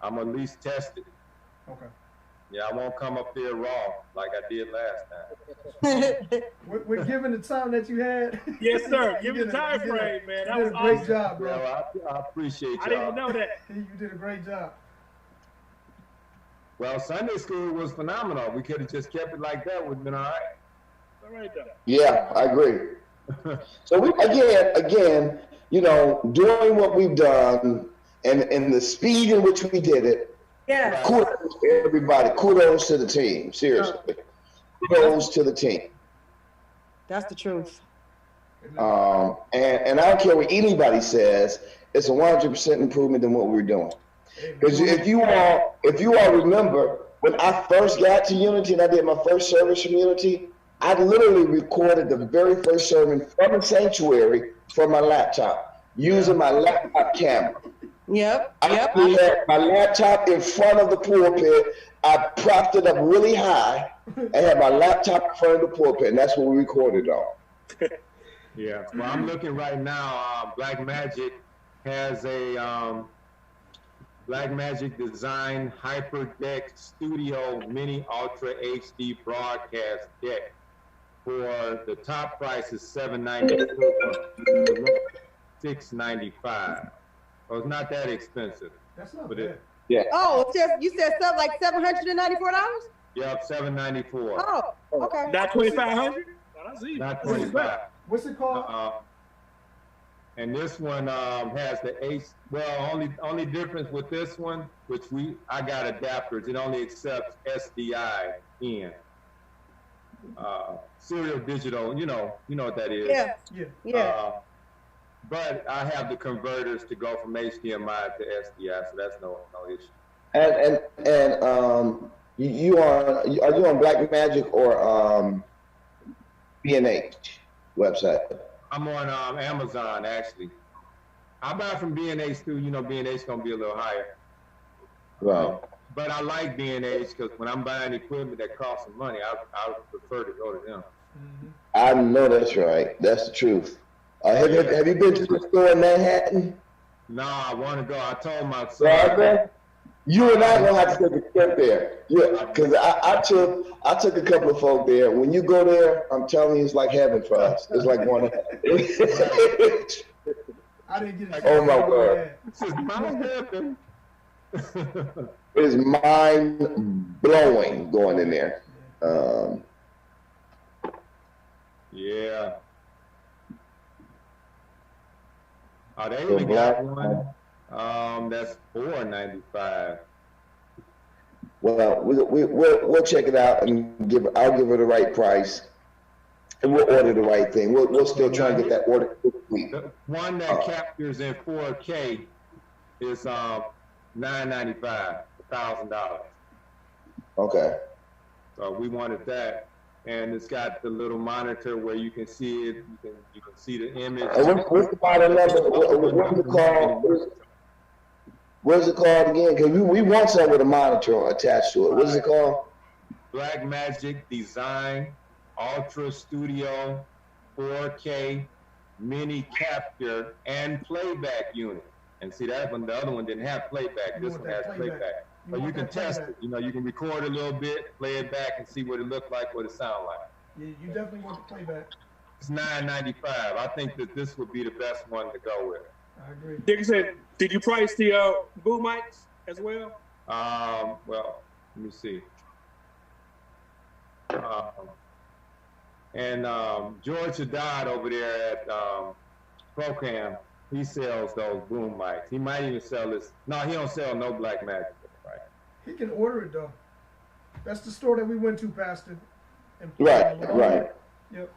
I'm at least test it. Okay. Yeah, I won't come up there raw like I did last time. We're given the time that you had. Yes, sir. Give me the time frame, man. That You was did a great awesome. job, bro. Well, I appreciate you. I didn't even know that. You did a great job. Well, Sunday school was phenomenal. We could have just kept it like that. Would have been all right. All right, though. Yeah, I agree. So we again, doing what we've done and the speed in which we did it. Yeah. Kudos to everybody. Kudos to the team. Seriously. Kudos to the team. That's the truth. And I don't care what anybody says, it's a 100% improvement than what we're doing. Because if you all remember, when I first got to Unity and I did my first service from Unity, I literally recorded the very first sermon from the sanctuary from my laptop, using my laptop camera. Yep. I had my laptop in front of the pulpit. I propped it up really high and had my laptop in front of the pulpit, and that's what we recorded on. Yeah. Well, I'm looking right now. Black Magic has a Black Magic Design HyperDeck Studio Mini Ultra HD broadcast deck. for the top price is $794, $695. So it's not that expensive. That's not But bad. it, Oh, it's just, you said something like $794? yep, $794. Oh, okay. Not 2,500. That's easy. Not 25. What's it called? And this one has the Ace. Well, only difference with this one, which I got adapters. It only accepts SDI in serial digital. You know what that is. Yeah, Yeah. yeah. But I have the converters to go from HDMI to SDI, so that's no issue. And are you on Blackmagic or B&H website? I'm on Amazon actually. I buy from B&H too. B&H gonna be a little higher. Right. But I like B&H because when I'm buying equipment that costs some money, I prefer to go to them. Mm-hmm. I know that's right. That's the truth. Have you been to the store in Manhattan? No, I want to go. I told my son. Right, you and I gonna have to take a trip there. Yeah, because I took a couple of folk there. When you go there, I'm telling you, it's like heaven for us. It's like one. I didn't get a chance. Oh my to go word! there. This is my heaven. It's mind blowing going in there. Yeah. Oh, they The only got black one. That's $4.95. Well, we'll check it out and I'll give her the right price, and we'll order the right thing. We'll still try and get that order quickly. The one that captures in 4K is $995, $1,000. Okay. So we wanted that, and it's got the little monitor where you can see it. You can see the image. And what's the model number? What's it called? What's it called again? Because we want something with a monitor attached to it. What is it called? Blackmagic Design Ultra Studio 4K Mini Capture and Playback Unit. And see that one, the other one didn't have playback. You This want one that has playback. playback. You So you want can that test playback. it. You can record a little bit, play it back, and see what it looked like, what it sound like. Yeah, you definitely want the playback. It's $995. I think that this would be the best one to go with. I agree. Dickinson, did you price the boom mics as well? Well, let me see. George Haddad over there at Procam, he sells those boom mics. He might even sell this. No, he don't sell no Blackmagic, right? He can order it though. That's the store that we went to, Pastor. And Right. Yep.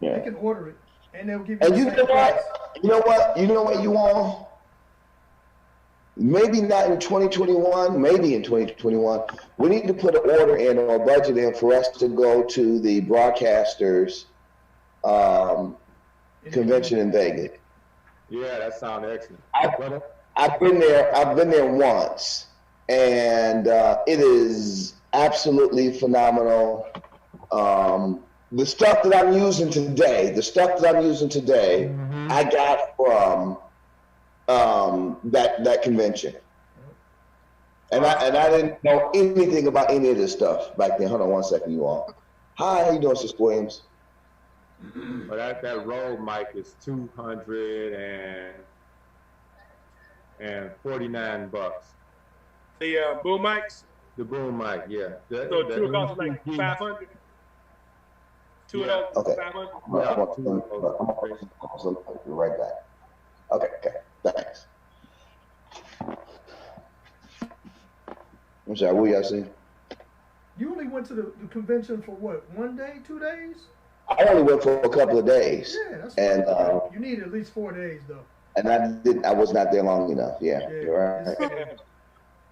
Yeah. He can order it, and they'll give you. And the you same know price. what? You know what you all? Maybe not in 2021, maybe in 2021. We need to put an order in or a budget in for us to go to the broadcasters convention in Vegas. Yeah, that sounds excellent. I've been there once, and it is absolutely phenomenal. The stuff that I'm using today, I got from that convention, and I didn't know anything about any of this stuff back then. Hold on one second, you all. Hi, how you doing, Sister Williams? But that Rode mic is $249. The boom mics? The boom mic, yeah. So two of those like 500? Two Yeah. of those Okay. 500? I'm gonna be right back. Okay, thanks. I'm sorry, what y'all saying? You only went to the convention for what? 1 day, 2 days? I only went for a couple of days, Yeah, that's and fine. You need at least 4 days though. I was not there long enough. Yeah, Yeah. you're right.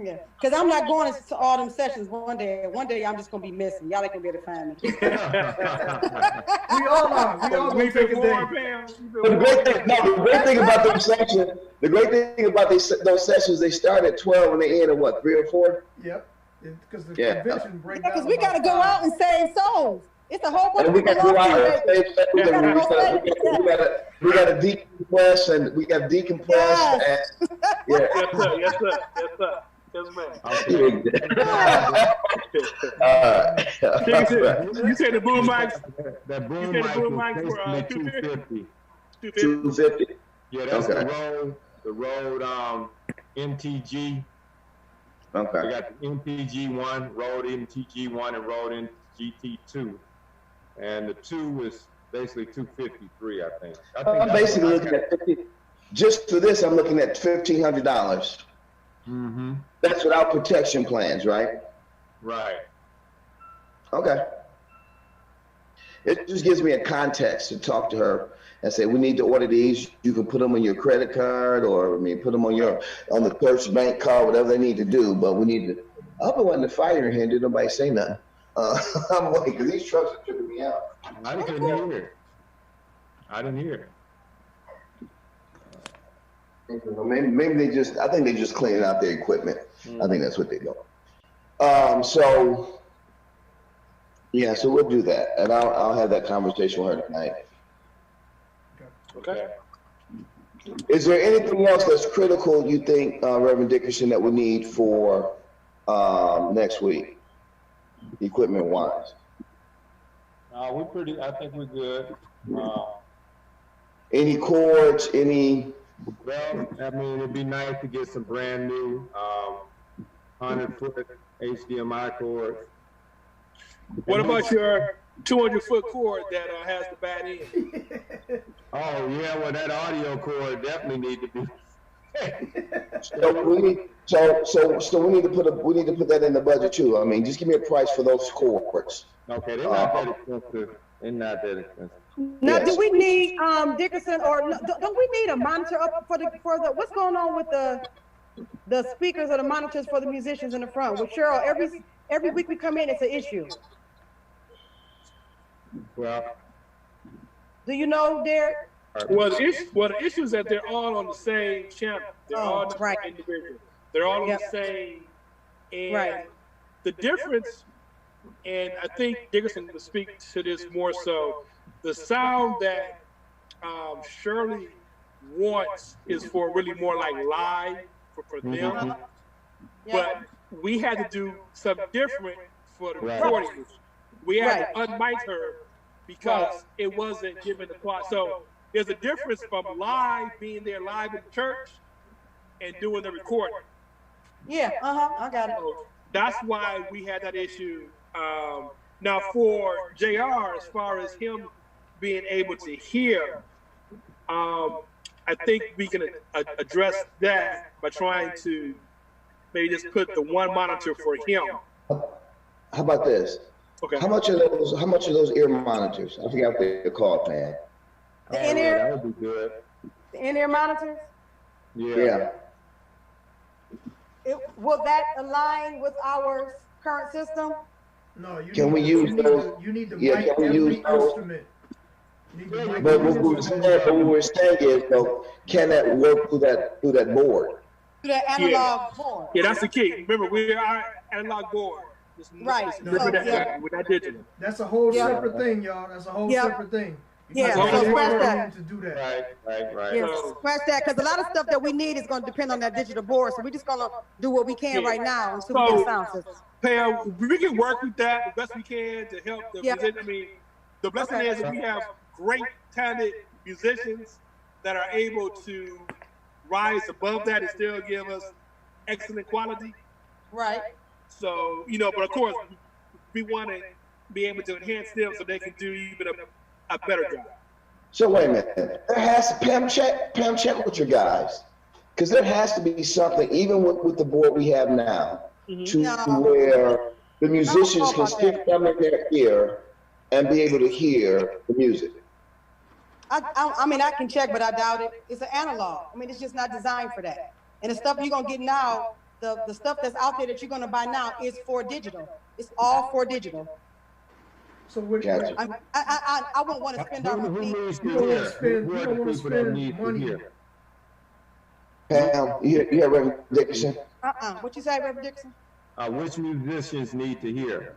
Yeah, because I'm not going to all them sessions one day. One day I'm just gonna be missing. Y'all ain't gonna be able to find me. We all are. We all gonna take a day. But the great thing about those sessions, those sessions, they start at 12 and they end at what, 3 or 4? Yep. Because the Yeah. convention breaks Because down. we gotta go out and save souls. It's a whole bunch And of we got people 2 out hours. there. We got to decompress and we got to decompress. Yes. And, yeah. Yes, sir. Yes, sir. Yes, sir. Yes, ma'am. You said the boom mics. That boom You said the boom mic mics is were basically 250. 250. 250. Yeah, that's Okay. the Rode MTG. They Okay. got the MTG1, Rode MTG1, and Rode MTG2. And the 2 is basically 253, I think. I think I'm that's basically what I looking got. at 50. Just for this, I'm looking at $1,500. Mm-hmm. That's without protection plans, right? Right. Okay. It just gives me a context to talk to her and say, we need to order these. You can put them on your credit card, or I mean, put them on the First Bank card, whatever they need to do. But we need to. I've been wanting to fire here and did nobody say nothing. I'm like, because these trucks are tripping me out. I didn't hear it. I didn't hear it. Maybe they just. I think they just cleaning out their equipment. Mm. I think that's what they do. So yeah, so we'll do that, and I'll have that conversation with her tonight. Okay. Is there anything else that's critical you think, Reverend Dickerson, that we need for next week, equipment wise? I think we're good. Any cords? Any? Well, I mean, it'd be nice to get some brand new 100-foot HDMI cords. What about your 200-foot cord that has the bad end? Oh yeah, well that audio cord definitely need to be. So we need to put that in the budget too. I mean, just give me a price for those cords. Okay, they're not that expensive. They're not that expensive. Now, Yes. do we need, Dickerson, or don't we need a monitor up for the, what's going on with the speakers or the monitors for the musicians in the front? With Cheryl, every week we come in, it's an issue. Well, Do you know, Derek? Well, the issue is that they're all on the same channel. They're all on the right. same individual. They're all on Yep. the same. And Right. the difference, and I think Dickerson will speak to this more so, the sound that Shirley wants is for really more like live for them. Mhm. But we had to do something different for the Right. recordings. We had Right. to unmic her because it wasn't given the quality. So there's a difference from live, being there live in church, and doing the recording. Yeah, I got it. So that's why we had that issue. Now for JR, as far as him being able to hear, I think we can address that by trying to maybe just put the one monitor for him. How about this? Okay. How much are those ear monitors? I forgot what they're called, man. The Oh, in-ear, yeah, that would be good. the in-ear monitors, Yeah. will that align with our current system? No, you Can need we to- use you need those? to- You need to Yeah, mic can we every use those? instrument. You need to mic But every what we instrument. were saying is, though, can that work through that board? To that analog board? Yeah, that's the key. Remember, we are analog board. Right. Remember that, Yeah. we're not digital. That's a whole Yeah. separate thing, y'all. That's a whole Yeah. separate thing. Yeah, so You scratch don't that. need to do that. Right. Yeah, So- scratch that, because a lot of stuff that we need is gonna depend on that digital board, so we're just gonna do what we can Yeah. right now and see what we get a sound system. Pam, we can work with that the best we can to help the Yeah. musicians. I mean, the blessing Okay. is that we have great, talented musicians that are able to rise above that and still give us excellent quality. Right, So, but of course, we want to be able to enhance them so they can do even a better job. So wait a minute. There has Pam check with your guys, because there has to be something, even with the board we have now, to No. where the musicians know can about still that. come in their ear and be able to hear the music. I mean, I can check, but I doubt it. It's an analog. I mean, it's just not designed for that. And the stuff you're gonna get now, the stuff that's out there that you're gonna buy now is for digital. It's all for digital. So what, Gotcha. I wouldn't wanna spend our Who money. needs You to don't wanna hear? spend- Who you are don't the wanna people that spend need to money. hear? Pam, you hear Reverend Dickerson? What you say, Reverend Dixon? Which musicians need to hear?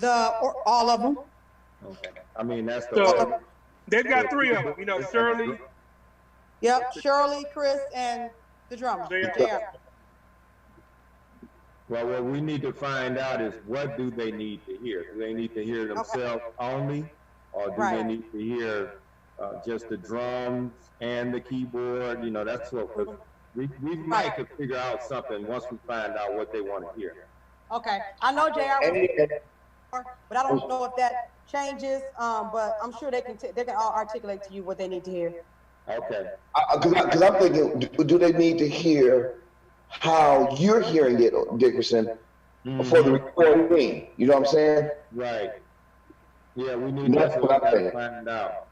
Or all of them. Okay. I mean, that's the So order. they've got three of them. Shirley, Yep, Shirley, Chris, and the drummer. JR. JR. Well, what we need to find out is what do they need to hear? Do they need to hear themselves only? Or do they Right. need to hear just the drums and the keyboard? You know, that's what, 'cause we might could figure out something once we find out what they want to hear. Okay, I know JR, And, but I don't know if that changes, but I'm sure they can all articulate to you what they need to hear. Okay. because I'm thinking, do they need to hear how you're hearing it, Dickerson, for the recording? You know what I'm saying? Right. Yeah, we need That's that's what what I'm we saying. gotta find out.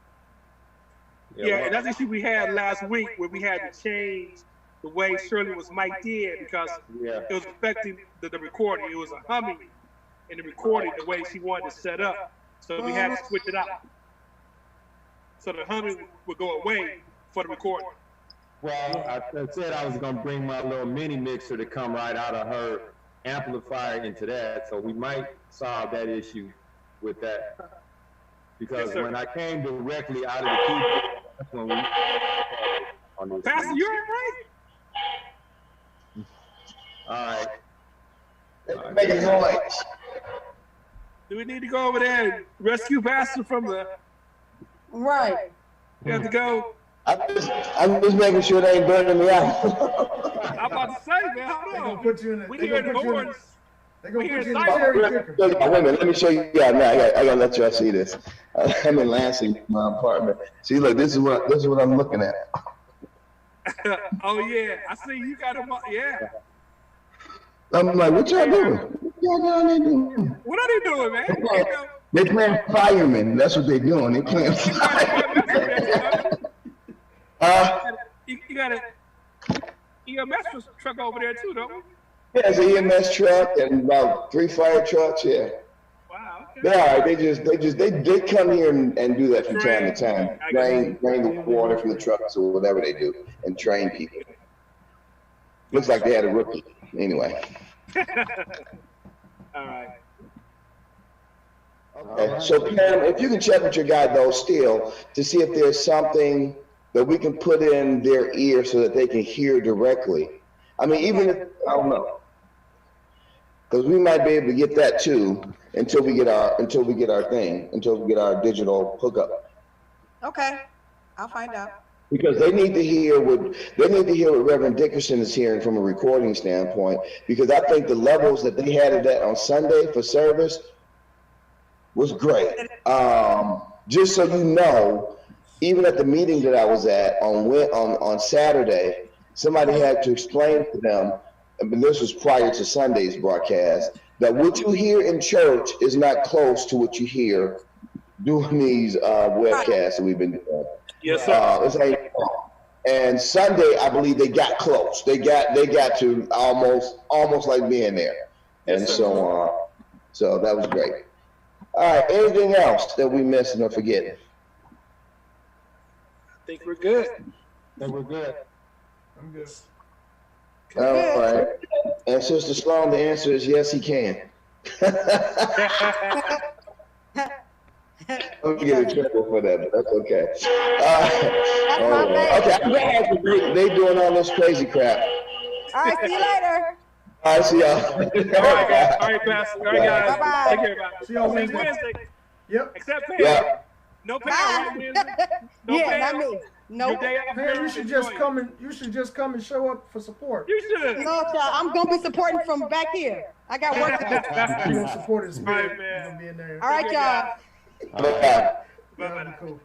Yeah, well, and that's the issue we had last week where we had to change the way Shirley was mic'd in because yeah. it was affecting the recording. It was a humming in the recording the way she wanted to set up. So we had to switch it out. So the humming would go away for the recording. Well, I said I was gonna bring my little mini mixer to come right out of her amplifier into that, so we might solve that issue with that. Because Yes, sir. when I came directly out of the keyboard, that's when we on this. Pastor, you all right? All right. Making noise. Do we need to go over there and rescue Pastor from the? Right. We have to go. I'm just making sure they ain't burning me out. I'm about to say, man, They hold gonna on. put you in. We They hear gonna the put you in. horns. They gonna we put hear you in the silence. cherry Wait picker. a minute, let me show you. Yeah, now I gotta let y'all see this. I'm in Lansing, my apartment. See, look, this is what I'm looking at. Oh yeah, I see you got him. Yeah. I'm like, what y'all doing? What y'all down there doing? What are they doing, man? You know, They playing firemen. That's what they doing. They playing you firemen. you got a EMS truck over there too, don't we? Yeah, it's an EMS truck and about 3 fire trucks. Yeah, Wow. Okay. they all right. They come here and do that from time to time. I got Drain the water from the trucks or whatever they do and train people. Looks like they had a rookie. Anyway. All right. Okay. So Pam, if you can check with your guy though still to see if there's something that we can put in their ear so that they can hear directly. I mean, even if, I don't know. Because we might be able to get that too until we get our digital hookup. Okay, I'll find out. Because they need to hear what Reverend Dickerson is hearing from a recording standpoint. Because I think the levels that they had of that on Sunday for service was great. Just so you know, even at the meeting that I was at on Saturday, somebody had to explain to them, and this was prior to Sunday's broadcast, that what you hear in church is not close to what you hear doing these webcasts that we've been doing. Yes, sir. It's like, and Sunday, I believe they got close. They got to almost like being there, and so that was great. All right, anything else that we missed or forgetting? I think we're good. Then we're good. I'm good. All right. And Sister Sloan, the answer is yes, he can. I'm gonna get in trouble for that, but that's okay. Okay, I'm glad they doing all this crazy crap. All right, see you later. All right, see y'all. All right, guys. All right, Pastor. All right, guys. Bye-bye. Take care, guys. See y'all See you Wednesday. Wednesday. Yep. Except Pam. Yeah. No Pam, Bye. right, Wednesday? No Yeah, Pam. not me. Your Nope. day off, Man, girl, you should enjoy just it. come and show up for support. You should. No, child, I'm gonna be supporting from back here. I got work to do. You know, support is All right, good. man. You're gonna be in there. All right, y'all. Bye. That'll be cool.